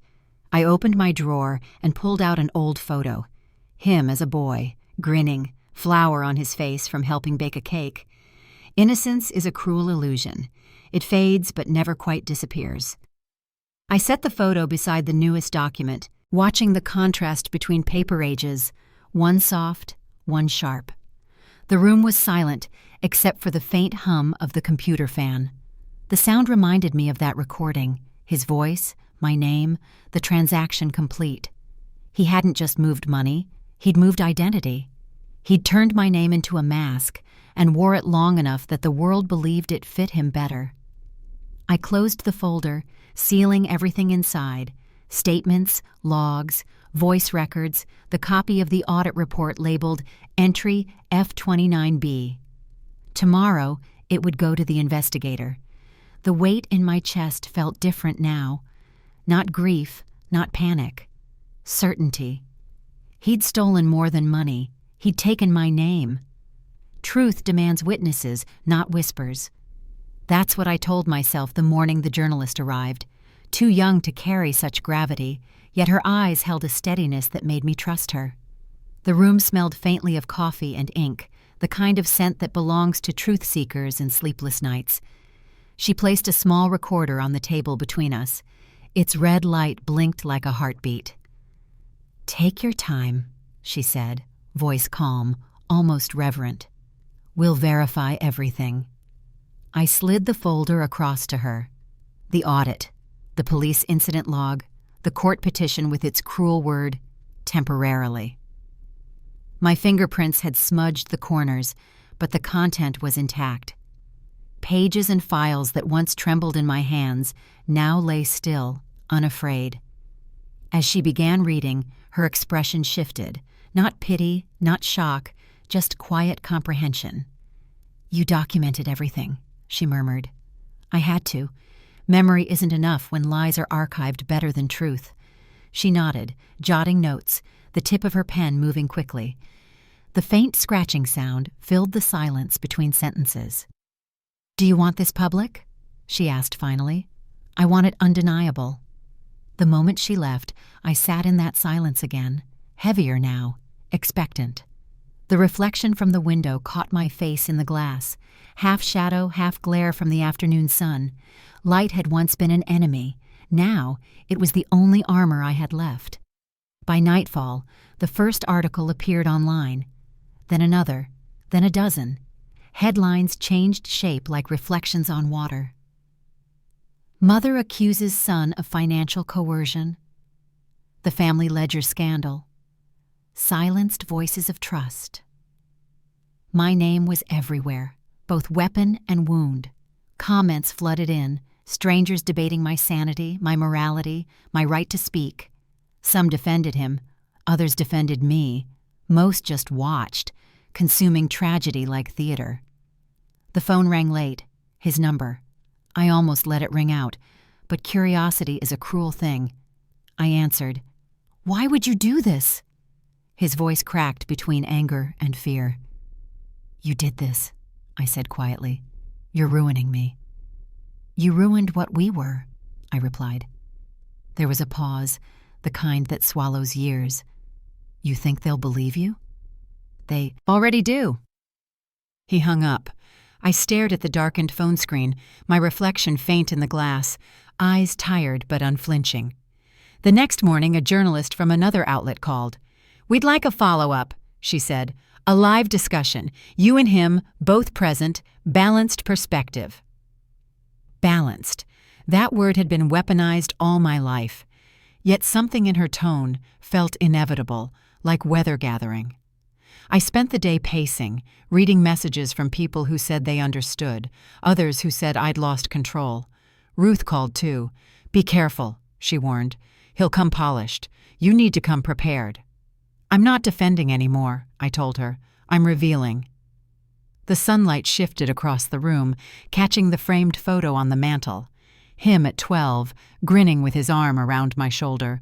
S1: I opened my drawer and pulled out an old photo. Him as a boy, grinning, flour on his face from helping bake a cake. Innocence is a cruel illusion. It fades but never quite disappears. I set the photo beside the newest document, watching the contrast between paper ages, one soft, one sharp. The room was silent, except for the faint hum of the computer fan. The sound reminded me of that recording, his voice, my name, the transaction complete. He hadn't just moved money, he'd moved identity. He'd turned my name into a mask and wore it long enough that the world believed it fit him better. I closed the folder, sealing everything inside: statements, logs, voice records, the copy of the audit report labeled Entry F29B. Tomorrow, it would go to the investigator. The weight in my chest felt different now. Not grief, not panic. Certainty. He'd stolen more than money. He'd taken my name. Truth demands witnesses, not whispers. That's what I told myself the morning the journalist arrived. Too young to carry such gravity, yet her eyes held a steadiness that made me trust her. The room smelled faintly of coffee and ink, the kind of scent that belongs to truth seekers and sleepless nights. She placed a small recorder on the table between us. Its red light blinked like a heartbeat. "Take your time," she said, voice calm, almost reverent. "We'll verify everything." I slid the folder across to her. The audit, the police incident log, the court petition with its cruel word, temporarily. My fingerprints had smudged the corners, but the content was intact. Pages and files that once trembled in my hands now lay still, unafraid. As she began reading, her expression shifted. Not pity, not shock, just quiet comprehension. "You documented everything," she murmured. "I had to. Memory isn't enough when lies are archived better than truth." She nodded, jotting notes, the tip of her pen moving quickly. The faint scratching sound filled the silence between sentences. "Do you want this public?" she asked finally. "I want it undeniable." The moment she left, I sat in that silence again, heavier now, expectant. The reflection from the window caught my face in the glass, half shadow, half glare from the afternoon sun. Light had once been an enemy. Now it was the only armor I had left. By nightfall, the first article appeared online, then another, then a dozen. Headlines changed shape like reflections on water. Mother accuses son of financial coercion. The family ledger scandal. Silenced voices of trust. My name was everywhere, both weapon and wound. Comments flooded in, strangers debating my sanity, my morality, my right to speak. Some defended him, others defended me. Most just watched, consuming tragedy like theater. The phone rang late, his number. I almost let it ring out, but curiosity is a cruel thing. I answered. "Why would you do this?" His voice cracked between anger and fear. "You did this," I said quietly. "You're ruining me." "You ruined what we were," I replied. There was a pause, the kind that swallows years. "You think they'll believe you?" "They already do." He hung up. I stared at the darkened phone screen, my reflection faint in the glass, eyes tired but unflinching. The next morning, a journalist from another outlet called. "We'd like a follow-up," she said. "A live discussion. You and him, both present, balanced perspective." Balanced. That word had been weaponized all my life. Yet something in her tone felt inevitable, like weather gathering. I spent the day pacing, reading messages from people who said they understood, others who said I'd lost control. Ruth called too. "Be careful," she warned. "He'll come polished. You need to come prepared." "I'm not defending anymore," I told her. "I'm revealing." The sunlight shifted across the room, catching the framed photo on the mantel. Him at 12, grinning with his arm around my shoulder.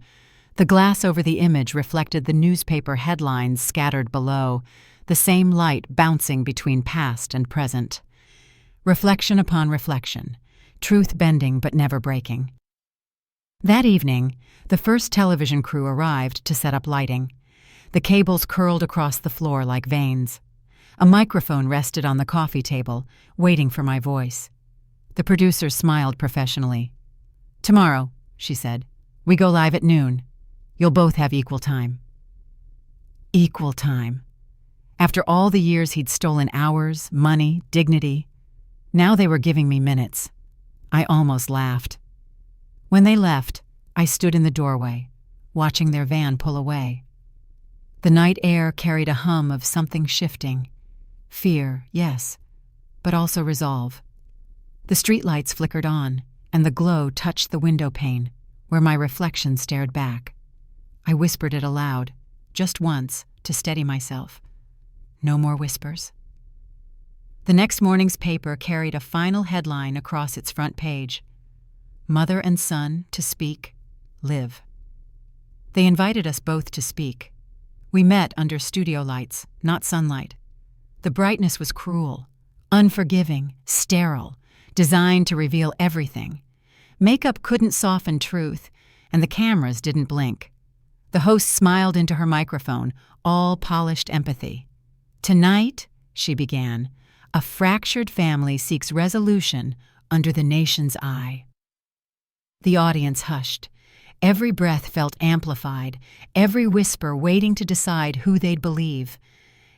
S1: The glass over the image reflected the newspaper headlines scattered below, the same light bouncing between past and present. Reflection upon reflection, truth bending but never breaking. That evening, the first television crew arrived to set up lighting. The cables curled across the floor like veins. A microphone rested on the coffee table, waiting for my voice. The producer smiled professionally. "Tomorrow," she said, "we go live at noon. You'll both have equal time." Equal time. After all the years he'd stolen hours, money, dignity, now they were giving me minutes. I almost laughed. When they left, I stood in the doorway, watching their van pull away. The night air carried a hum of something shifting. Fear, yes, but also resolve. The streetlights flickered on, and the glow touched the window pane, where my reflection stared back. I whispered it aloud, just once, to steady myself. No more whispers. The next morning's paper carried a final headline across its front page. Mother and son to speak, live. They invited us both to speak. We met under studio lights, not sunlight. The brightness was cruel, unforgiving, sterile, designed to reveal everything. Makeup couldn't soften truth, and the cameras didn't blink. The host smiled into her microphone, all polished empathy. "Tonight," she began, "a fractured family seeks resolution under the nation's eye." The audience hushed. Every breath felt amplified, every whisper waiting to decide who they'd believe.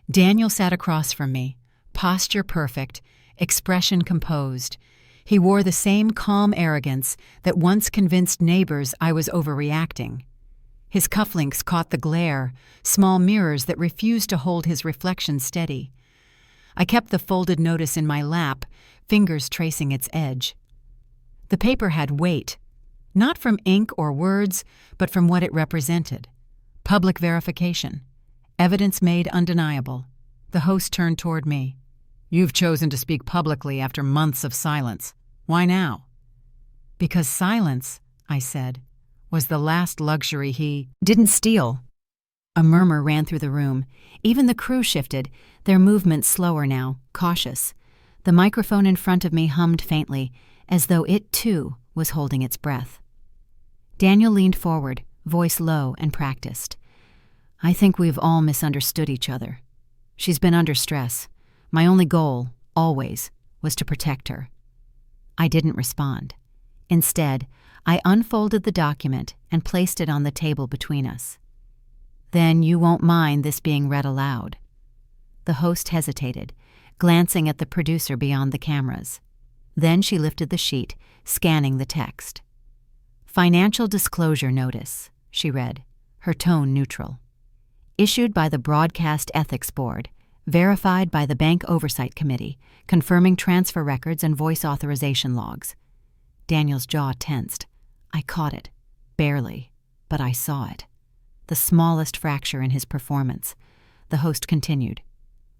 S1: Daniel sat across from me, posture perfect, expression composed. He wore the same calm arrogance that once convinced neighbors I was overreacting. His cufflinks caught the glare, small mirrors that refused to hold his reflection steady. I kept the folded notice in my lap, fingers tracing its edge. The paper had weight, not from ink or words, but from what it represented. Public verification. Evidence made undeniable. The host turned toward me. "You've chosen to speak publicly after months of silence. Why now?" "Because silence," I said, "was the last luxury he didn't steal." A murmur ran through the room. Even the crew shifted, their movements slower now, cautious. The microphone in front of me hummed faintly, as though it, too, was holding its breath. Daniel leaned forward, voice low and practiced. "I think we've all misunderstood each other. She's been under stress. My only goal, always, was to protect her." I didn't respond. Instead, I unfolded the document and placed it on the table between us. "Then you won't mind this being read aloud." The host hesitated, glancing at the producer beyond the cameras. Then she lifted the sheet, scanning the text. "Financial disclosure notice," she read, her tone neutral. "Issued by the Broadcast Ethics Board, verified by the Bank Oversight Committee, confirming transfer records and voice authorization logs." Daniel's jaw tensed. I caught it. Barely. But I saw it. The smallest fracture in his performance. The host continued.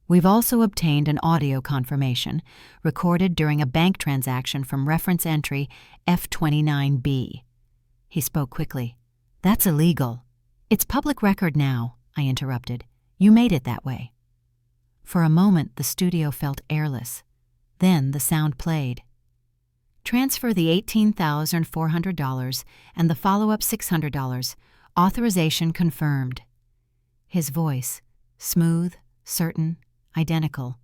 S1: "We've also obtained an audio confirmation, recorded during a bank transaction from reference entry F29B. He spoke quickly. "That's illegal." "It's public record now," I interrupted. "You made it that way." For a moment, the studio felt airless. Then the sound played. "Transfer the $18,400 and the follow-up $600. Authorization confirmed." His voice, smooth, certain, identical.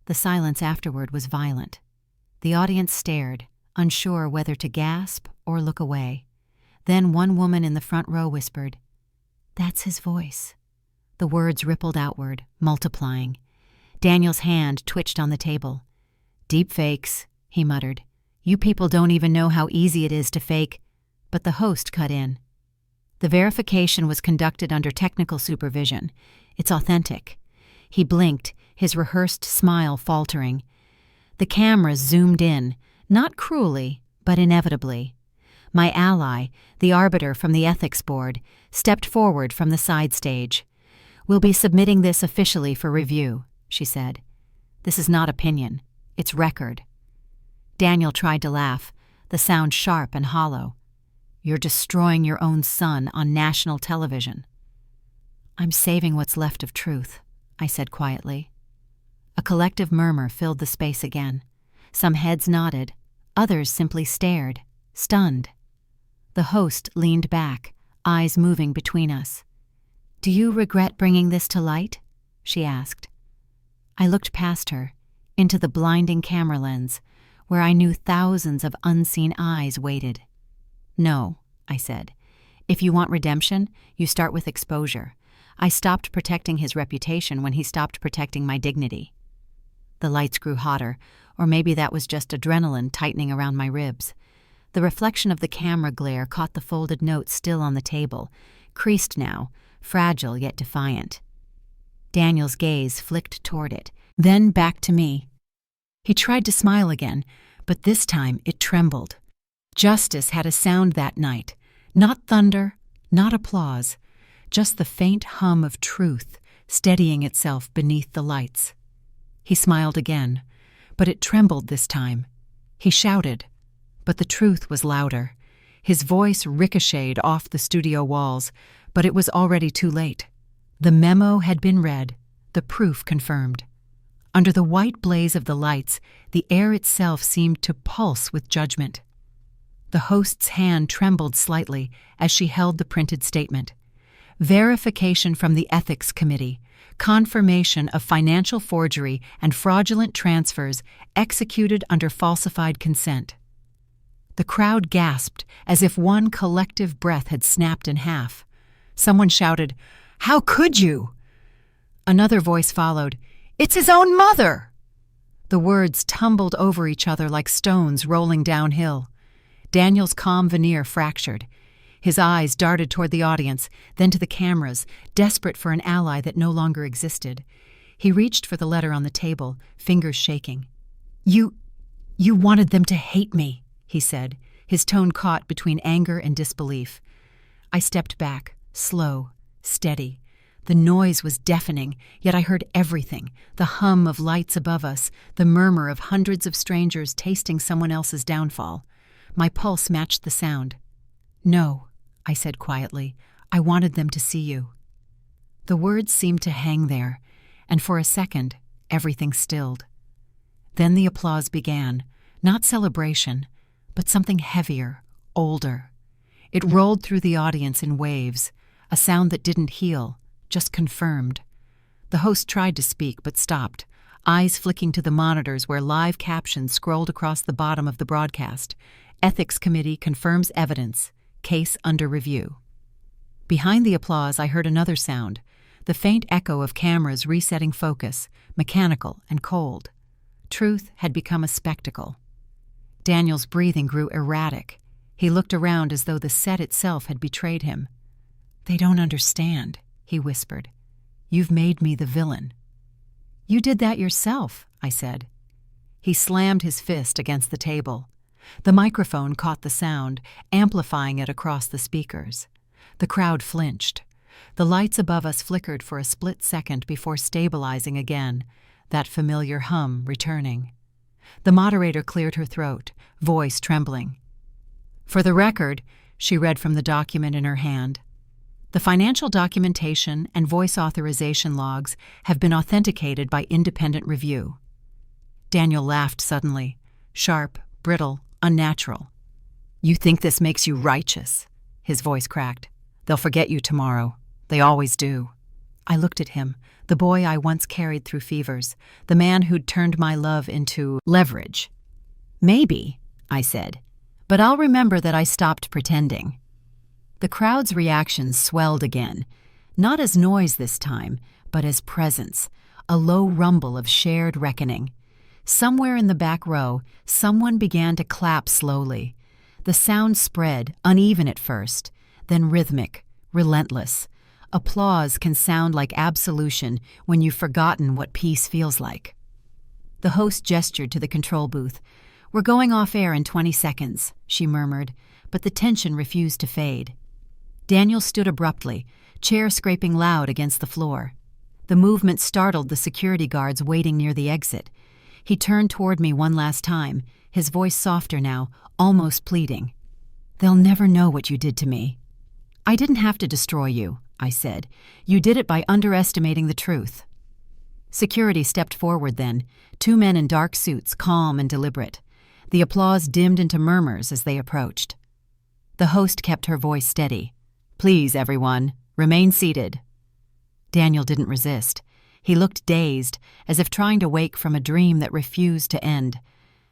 S1: The silence afterward was violent. The audience stared, unsure whether to gasp or look away. Then one woman in the front row whispered, "That's his voice." The words rippled outward, multiplying. Daniel's hand twitched on the table. "Deep fakes," he muttered. "You people don't even know how easy it is to fake." But the host cut in. "The verification was conducted under technical supervision. It's authentic." He blinked, his rehearsed smile faltering. The cameras zoomed in, not cruelly, but inevitably. My ally, the arbiter from the ethics board, stepped forward from the side stage. "We'll be submitting this officially for review," she said. "This is not opinion. It's record." Daniel tried to laugh, the sound sharp and hollow. "You're destroying your own son on national television." "I'm saving what's left of truth," I said quietly. A collective murmur filled the space again. Some heads nodded, others simply stared, stunned. The host leaned back, eyes moving between us. "Do you regret bringing this to light?" she asked. I looked past her, into the blinding camera lens, where I knew thousands of unseen eyes waited. "No," I said. "If you want redemption, you start with exposure. I stopped protecting his reputation when he stopped protecting my dignity." The lights grew hotter, or maybe that was just adrenaline tightening around my ribs. The reflection of the camera glare caught the folded note still on the table, creased now, fragile yet defiant. Daniel's gaze flicked toward it, then back to me. He tried to smile again, but this time it trembled. Justice had a sound that night, not thunder, not applause, just the faint hum of truth steadying itself beneath the lights. He smiled again, but it trembled this time. He shouted, but the truth was louder. His voice ricocheted off the studio walls, but it was already too late. The memo had been read, the proof confirmed. Under the white blaze of the lights, the air itself seemed to pulse with judgment. The host's hand trembled slightly as she held the printed statement. Verification from the Ethics Committee, confirmation of financial forgery and fraudulent transfers executed under falsified consent. The crowd gasped as if one collective breath had snapped in half. Someone shouted, "How could you?" Another voice followed, "It's his own mother!" The words tumbled over each other like stones rolling downhill. Daniel's calm veneer fractured. His eyes darted toward the audience, then to the cameras, desperate for an ally that no longer existed. He reached for the letter on the table, fingers shaking. You wanted them to hate me," he said, his tone caught between anger and disbelief. I stepped back, slow, steady. The noise was deafening, yet I heard everything, the hum of lights above us, the murmur of hundreds of strangers tasting someone else's downfall. My pulse matched the sound. "No," I said quietly, "I wanted them to see you." The words seemed to hang there, and for a second, everything stilled. Then the applause began, not celebration, but something heavier, older. It rolled through the audience in waves, a sound that didn't heal, just confirmed. The host tried to speak but stopped, eyes flicking to the monitors where live captions scrolled across the bottom of the broadcast. "Ethics Committee confirms evidence. Case under review." Behind the applause, I heard another sound, the faint echo of cameras resetting focus, mechanical and cold. Truth had become a spectacle. Daniel's breathing grew erratic. He looked around as though the set itself had betrayed him. "They don't understand," he whispered. "You've made me the villain." "You did that yourself," I said. He slammed his fist against the table. The microphone caught the sound, amplifying it across the speakers. The crowd flinched. The lights above us flickered for a split second before stabilizing again, that familiar hum returning. The moderator cleared her throat, voice trembling. "For the record," she read from the document in her hand, "the financial documentation and voice authorization logs have been authenticated by independent review." Daniel laughed suddenly, sharp, brittle, unnatural. "You think this makes you righteous?" His voice cracked. "They'll forget you tomorrow. They always do." I looked at him, the boy I once carried through fevers, the man who'd turned my love into leverage. "Maybe," I said, "but I'll remember that I stopped pretending." The crowd's reactions swelled again, not as noise this time, but as presence, a low rumble of shared reckoning. Somewhere in the back row, someone began to clap slowly. The sound spread, uneven at first, then rhythmic, relentless. Applause can sound like absolution when you've forgotten what peace feels like. The host gestured to the control booth. "We're going off air in 20 seconds, she murmured, but the tension refused to fade. Daniel stood abruptly, chair scraping loud against the floor. The movement startled the security guards waiting near the exit. He turned toward me one last time, his voice softer now, almost pleading. "They'll never know what you did to me." "I didn't have to destroy you," I said. "You did it by underestimating the truth." Security stepped forward then, 2 men in dark suits, calm and deliberate. The applause dimmed into murmurs as they approached. The host kept her voice steady. "Please, everyone, remain seated." Daniel didn't resist. He looked dazed, as if trying to wake from a dream that refused to end.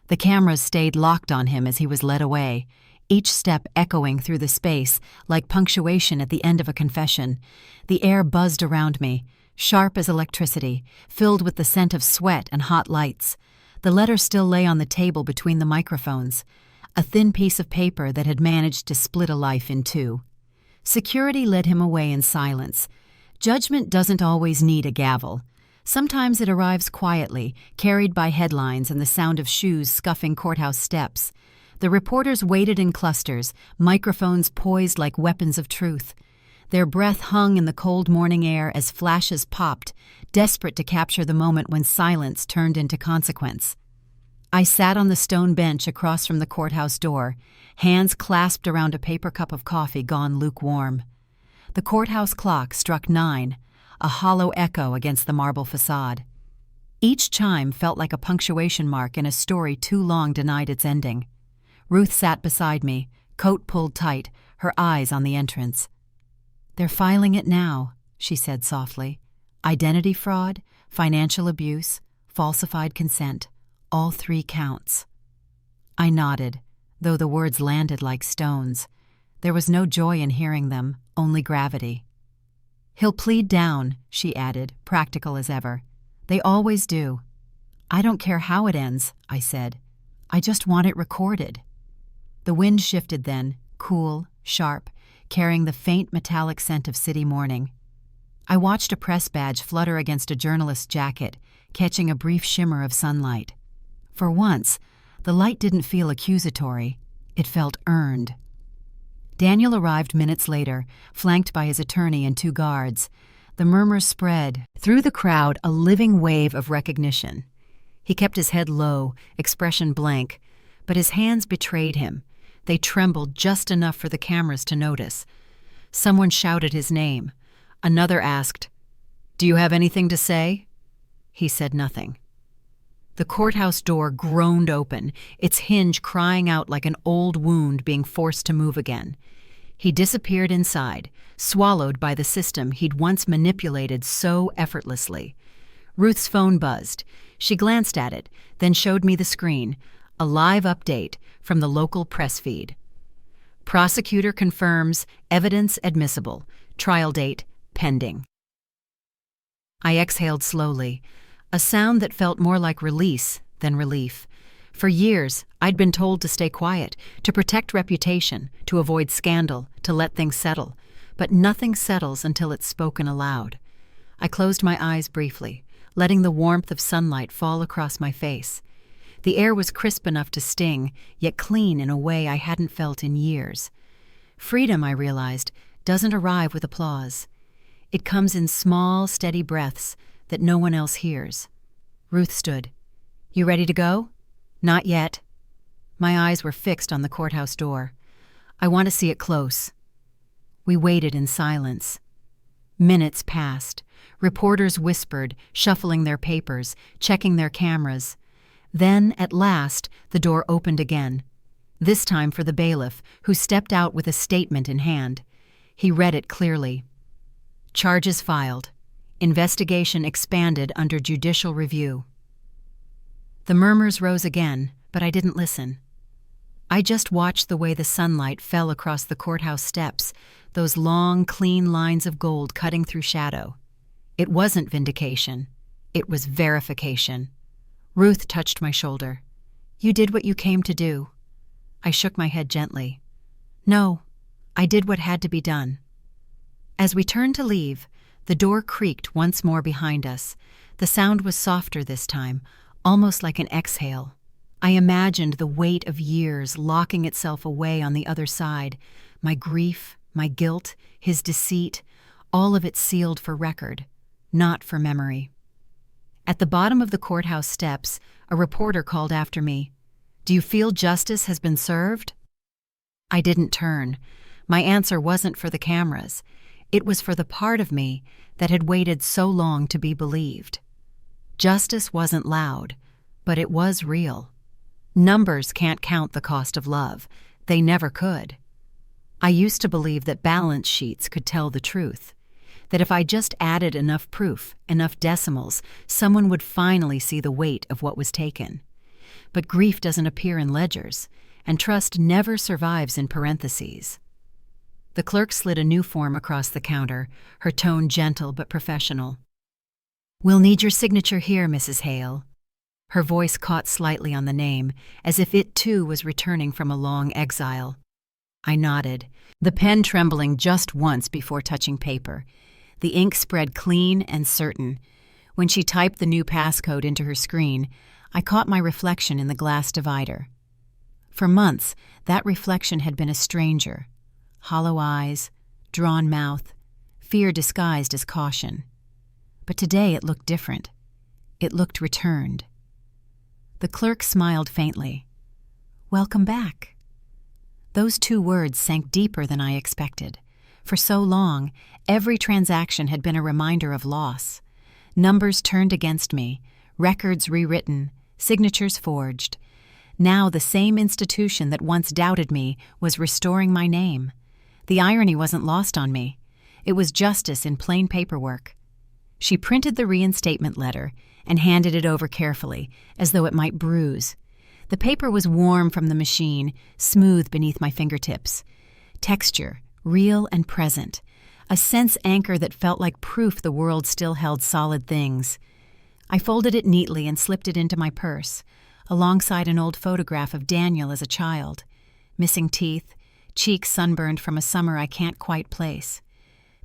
S1: The cameras stayed locked on him as he was led away, each step echoing through the space like punctuation at the end of a confession. The air buzzed around me, sharp as electricity, filled with the scent of sweat and hot lights. The letter still lay on the table between the microphones, a thin piece of paper that had managed to split a life in two. Security led him away in silence. Judgment doesn't always need a gavel. Sometimes it arrives quietly, carried by headlines and the sound of shoes scuffing courthouse steps. The reporters waited in clusters, microphones poised like weapons of truth. Their breath hung in the cold morning air as flashes popped, desperate to capture the moment when silence turned into consequence. I sat on the stone bench across from the courthouse door, hands clasped around a paper cup of coffee gone lukewarm. The courthouse clock struck 9, a hollow echo against the marble facade. Each chime felt like a punctuation mark in a story too long denied its ending. Ruth sat beside me, coat pulled tight, her eyes on the entrance. "They're filing it now," she said softly. "Identity fraud, financial abuse, falsified consent, all 3 counts." I nodded, though the words landed like stones. There was no joy in hearing them, only gravity. "He'll plead down," she added, practical as ever. "They always do." "I don't care how it ends," I said. "I just want it recorded." The wind shifted then, cool, sharp, carrying the faint metallic scent of city morning. I watched a press badge flutter against a journalist's jacket, catching a brief shimmer of sunlight. For once, the light didn't feel accusatory. It felt earned. Daniel arrived minutes later, flanked by his attorney and 2 guards. The murmurs spread. Through the crowd, a living wave of recognition. He kept his head low, expression blank, but his hands betrayed him. They trembled just enough for the cameras to notice. Someone shouted his name. Another asked, "Do you have anything to say?" He said nothing. The courthouse door groaned open, its hinge crying out like an old wound being forced to move again. He disappeared inside, swallowed by the system he'd once manipulated so effortlessly. Ruth's phone buzzed. She glanced at it, then showed me the screen, a live update from the local press feed. Prosecutor confirms evidence admissible. Trial date pending. I exhaled slowly, a sound that felt more like release than relief. For years, I'd been told to stay quiet, to protect reputation, to avoid scandal, to let things settle. But nothing settles until it's spoken aloud. I closed my eyes briefly, letting the warmth of sunlight fall across my face. The air was crisp enough to sting, yet clean in a way I hadn't felt in years. Freedom, I realized, doesn't arrive with applause. It comes in small, steady breaths that no one else hears. Ruth stood. "You ready to go?" "Not yet." My eyes were fixed on the courthouse door. "I want to see it close." We waited in silence. Minutes passed. Reporters whispered, shuffling their papers, checking their cameras. Then, at last, the door opened again. This time for the bailiff, who stepped out with a statement in hand. He read it clearly. Charges filed. Investigation expanded under judicial review. The murmurs rose again, but I didn't listen. I just watched the way the sunlight fell across the courthouse steps, those long, clean lines of gold cutting through shadow. It wasn't vindication. It was verification. Ruth touched my shoulder. "You did what you came to do." I shook my head gently. "No, I did what had to be done." As we turned to leave, the door creaked once more behind us. The sound was softer this time, almost like an exhale. I imagined the weight of years locking itself away on the other side, my grief, my guilt, his deceit, all of it sealed for record, not for memory. At the bottom of the courthouse steps, a reporter called after me. "Do you feel justice has been served?" I didn't turn. My answer wasn't for the cameras. It was for the part of me that had waited so long to be believed. Justice wasn't loud, but it was real. Numbers can't count the cost of love. They never could. I used to believe that balance sheets could tell the truth, that if I just added enough proof, enough decimals, someone would finally see the weight of what was taken. But grief doesn't appear in ledgers, and trust never survives in parentheses. The clerk slid a new form across the counter, her tone gentle but professional. "We'll need your signature here, Mrs. Hale." Her voice caught slightly on the name, as if it too was returning from a long exile. I nodded, the pen trembling just once before touching paper. The ink spread clean and certain. When she typed the new passcode into her screen, I caught my reflection in the glass divider. For months, that reflection had been a stranger. Hollow eyes, drawn mouth, fear disguised as caution. But today it looked different. It looked returned. The clerk smiled faintly. "Welcome back." Those 2 words sank deeper than I expected. For so long, every transaction had been a reminder of loss. Numbers turned against me, records rewritten, signatures forged. Now the same institution that once doubted me was restoring my name. The irony wasn't lost on me. It was justice in plain paperwork. She printed the reinstatement letter and handed it over carefully, as though it might bruise. The paper was warm from the machine, smooth beneath my fingertips. Texture, real and present. A sense anchor that felt like proof the world still held solid things. I folded it neatly and slipped it into my purse, alongside an old photograph of Daniel as a child. Missing teeth, cheeks sunburned from a summer I can't quite place.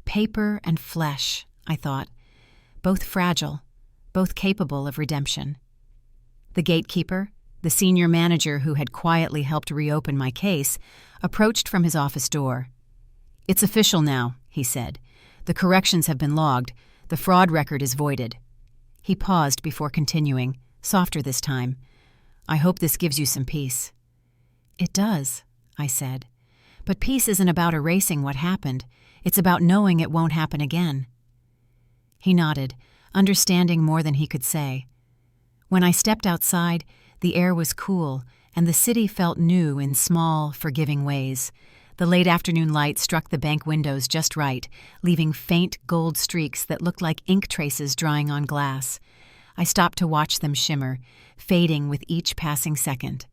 S1: Paper and flesh, I thought. Both fragile, both capable of redemption. The gatekeeper, the senior manager who had quietly helped reopen my case, approached from his office door. "It's official now," he said. "The corrections have been logged. The fraud record is voided." He paused before continuing, softer this time. "I hope this gives you some peace." "It does," I said. "But peace isn't about erasing what happened. It's about knowing it won't happen again." He nodded, understanding more than he could say. When I stepped outside, the air was cool, and the city felt new in small, forgiving ways. The late afternoon light struck the bank windows just right, leaving faint gold streaks that looked like ink traces drying on glass. I stopped to watch them shimmer, fading with each passing second.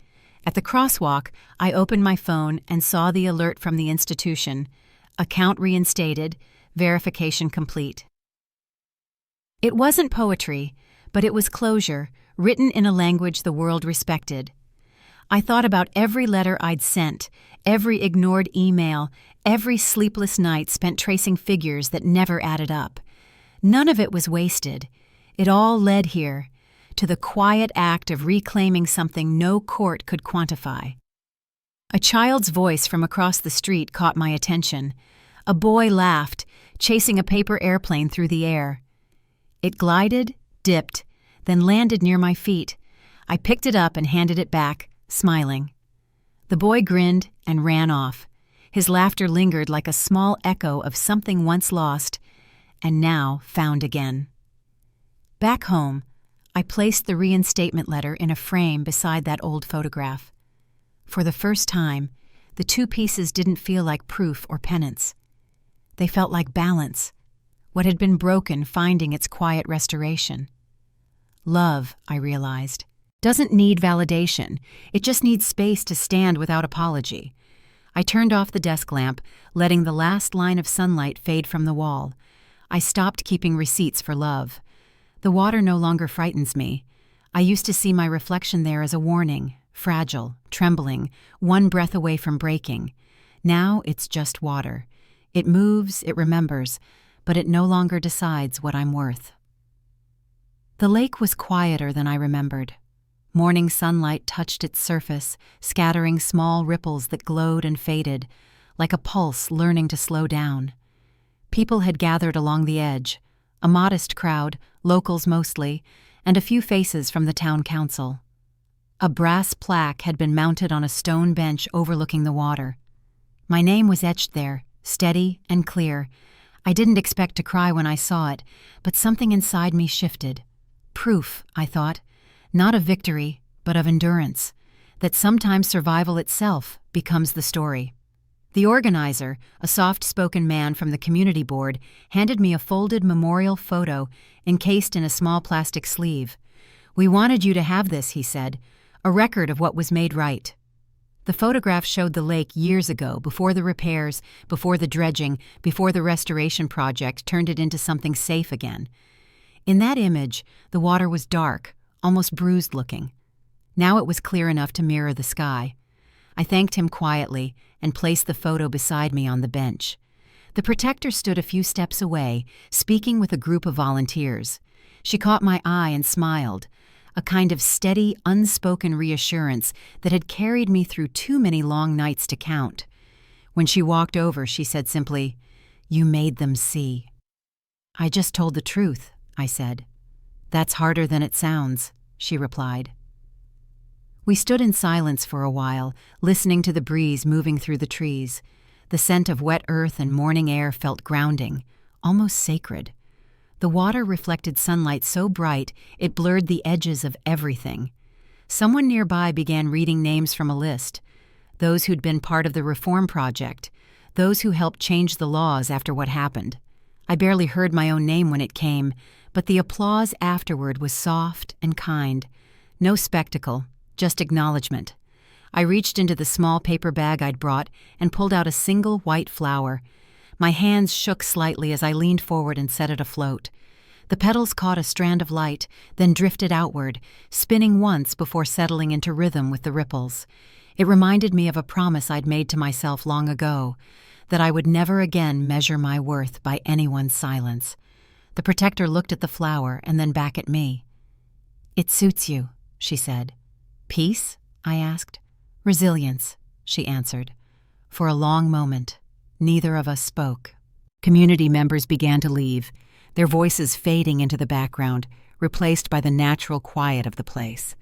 S1: At the crosswalk, I opened my phone and saw the alert from the institution. Account reinstated, verification complete. It wasn't poetry, but it was closure, written in a language the world respected. I thought about every letter I'd sent, every ignored email, every sleepless night spent tracing figures that never added up. None of it was wasted. It all led here, to the quiet act of reclaiming something no court could quantify. A child's voice from across the street caught my attention. A boy laughed, chasing a paper airplane through the air. It glided, dipped, then landed near my feet. I picked it up and handed it back, smiling. The boy grinned and ran off. His laughter lingered like a small echo of something once lost, and now found again. Back home, I placed the reinstatement letter in a frame beside that old photograph. For the first time, the two pieces didn't feel like proof or penance. They felt like balance, what had been broken finding its quiet restoration. Love, I realized, doesn't need validation. It just needs space to stand without apology. I turned off the desk lamp, letting the last line of sunlight fade from the wall. I stopped keeping receipts for love. The water no longer frightens me. I used to see my reflection there as a warning, fragile, trembling, one breath away from breaking. Now it's just water. It moves, it remembers, but it no longer decides what I'm worth. The lake was quieter than I remembered. Morning sunlight touched its surface, scattering small ripples that glowed and faded, like a pulse learning to slow down. People had gathered along the edge, a modest crowd, locals mostly, and a few faces from the town council. A brass plaque had been mounted on a stone bench overlooking the water. My name was etched there, steady and clear. I didn't expect to cry when I saw it, but something inside me shifted. Proof, I thought, not of victory, but of endurance, that sometimes survival itself becomes the story. The organizer, a soft-spoken man from the community board, handed me a folded memorial photo encased in a small plastic sleeve. "We wanted you to have this," he said, "a record of what was made right." The photograph showed the lake years ago, before the repairs, before the dredging, before the restoration project turned it into something safe again. In that image, the water was dark, almost bruised-looking. Now it was clear enough to mirror the sky. I thanked him quietly and placed the photo beside me on the bench. The protector stood a few steps away, speaking with a group of volunteers. She caught my eye and smiled, a kind of steady, unspoken reassurance that had carried me through too many long nights to count. When she walked over, she said simply, "You made them see." "I just told the truth," I said. "That's harder than it sounds," she replied. We stood in silence for a while, listening to the breeze moving through the trees. The scent of wet earth and morning air felt grounding, almost sacred. The water reflected sunlight so bright it blurred the edges of everything. Someone nearby began reading names from a list. Those who'd been part of the reform project, those who helped change the laws after what happened. I barely heard my own name when it came, but the applause afterward was soft and kind. No spectacle, just acknowledgement. I reached into the small paper bag I'd brought and pulled out a single white flower. My hands shook slightly as I leaned forward and set it afloat. The petals caught a strand of light, then drifted outward, spinning once before settling into rhythm with the ripples. It reminded me of a promise I'd made to myself long ago, that I would never again measure my worth by anyone's silence. The protector looked at the flower and then back at me. "It suits you," she said. "Peace?" I asked. "Resilience," she answered. For a long moment, neither of us spoke. Community members began to leave, their voices fading into the background, replaced by the natural quiet of the place.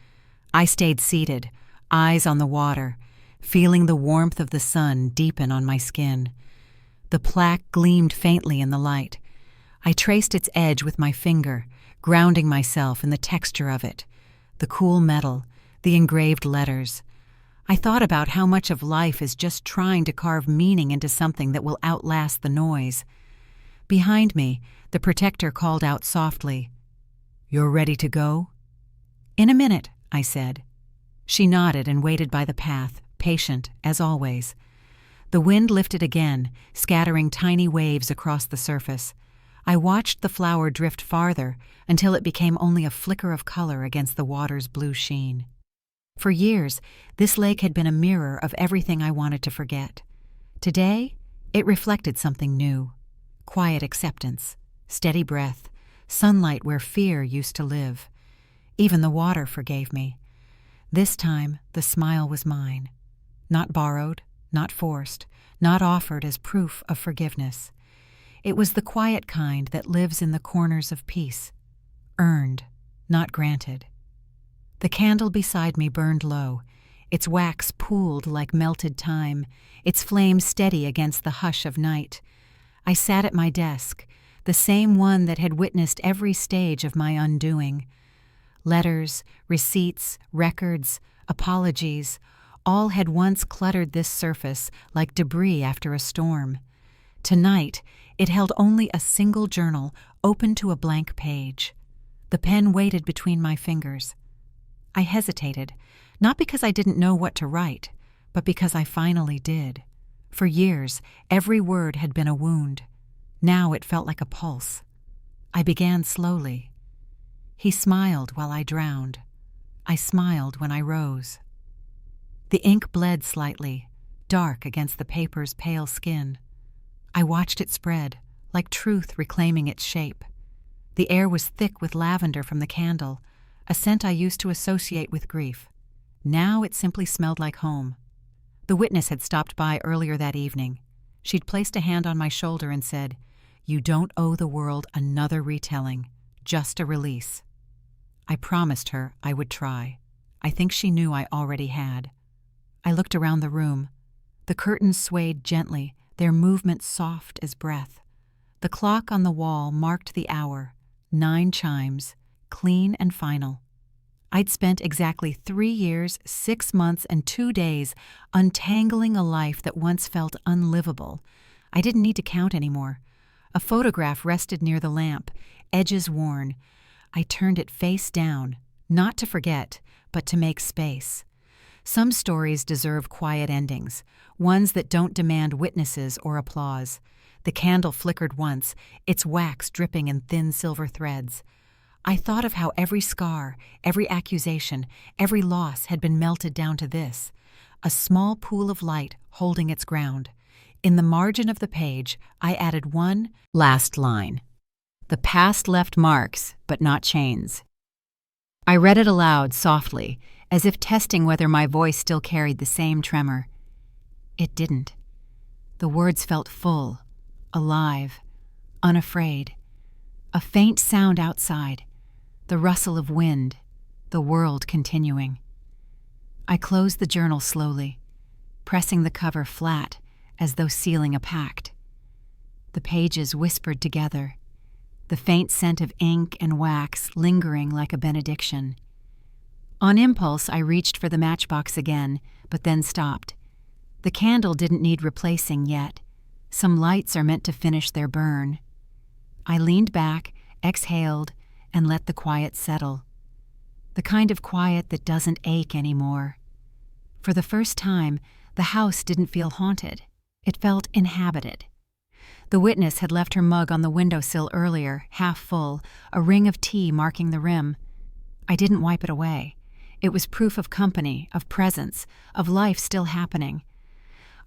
S1: I stayed seated, eyes on the water, feeling the warmth of the sun deepen on my skin. The plaque gleamed faintly in the light. I traced its edge with my finger, grounding myself in the texture of it, the cool metal, the engraved letters. I thought about how much of life is just trying to carve meaning into something that will outlast the noise. Behind me, the protector called out softly, "You're ready to go?" "In a minute," I said. She nodded and waited by the path, patient as always. The wind lifted again, scattering tiny waves across the surface. I watched the flower drift farther until it became only a flicker of color against the water's blue sheen. For years, this lake had been a mirror of everything I wanted to forget. Today, it reflected something new. Quiet acceptance, steady breath, sunlight where fear used to live. Even the water forgave me. This time, the smile was mine. Not borrowed, not forced, not offered as proof of forgiveness. It was the quiet kind that lives in the corners of peace. Earned, not granted. The candle beside me burned low, its wax pooled like melted time, its flame steady against the hush of night. I sat at my desk, the same one that had witnessed every stage of my undoing. Letters, receipts, records, apologies, all had once cluttered this surface like debris after a storm. Tonight, it held only a single journal, open to a blank page. The pen waited between my fingers. I hesitated, not because I didn't know what to write, but because I finally did. For years, every word had been a wound. Now it felt like a pulse. I began slowly. He smiled while I drowned. I smiled when I rose. The ink bled slightly, dark against the paper's pale skin. I watched it spread, like truth reclaiming its shape. The air was thick with lavender from the candle, a scent I used to associate with grief. Now it simply smelled like home. The witness had stopped by earlier that evening. She'd placed a hand on my shoulder and said, "You don't owe the world another retelling, just a release." I promised her I would try. I think she knew I already had. I looked around the room. The curtains swayed gently, their movement soft as breath. The clock on the wall marked the hour, 9 chimes, clean and final. I'd spent exactly 3 years, 6 months, and 2 days untangling a life that once felt unlivable. I didn't need to count anymore. A photograph rested near the lamp, edges worn. I turned it face down, not to forget, but to make space. Some stories deserve quiet endings, ones that don't demand witnesses or applause. The candle flickered once, its wax dripping in thin silver threads. I thought of how every scar, every accusation, every loss had been melted down to this, a small pool of light holding its ground. In the margin of the page, I added one last line. "The past left marks, but not chains." I read it aloud softly, as if testing whether my voice still carried the same tremor. It didn't. The words felt full, alive, unafraid. A faint sound outside, the rustle of wind, the world continuing. I closed the journal slowly, pressing the cover flat as though sealing a pact. The pages whispered together, the faint scent of ink and wax lingering like a benediction. On impulse, I reached for the matchbox again, but then stopped. The candle didn't need replacing yet. Some lights are meant to finish their burn. I leaned back, exhaled, and let the quiet settle. The kind of quiet that doesn't ache anymore. For the first time, the house didn't feel haunted. It felt inhabited. The witness had left her mug on the windowsill earlier, half full, a ring of tea marking the rim. I didn't wipe it away. It was proof of company, of presence, of life still happening.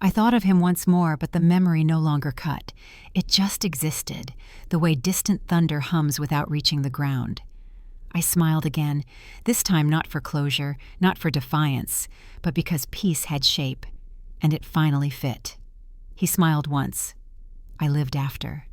S1: I thought of him once more, but the memory no longer cut. It just existed, the way distant thunder hums without reaching the ground. I smiled again, this time not for closure, not for defiance, but because peace had shape, and it finally fit. He smiled once. I lived after.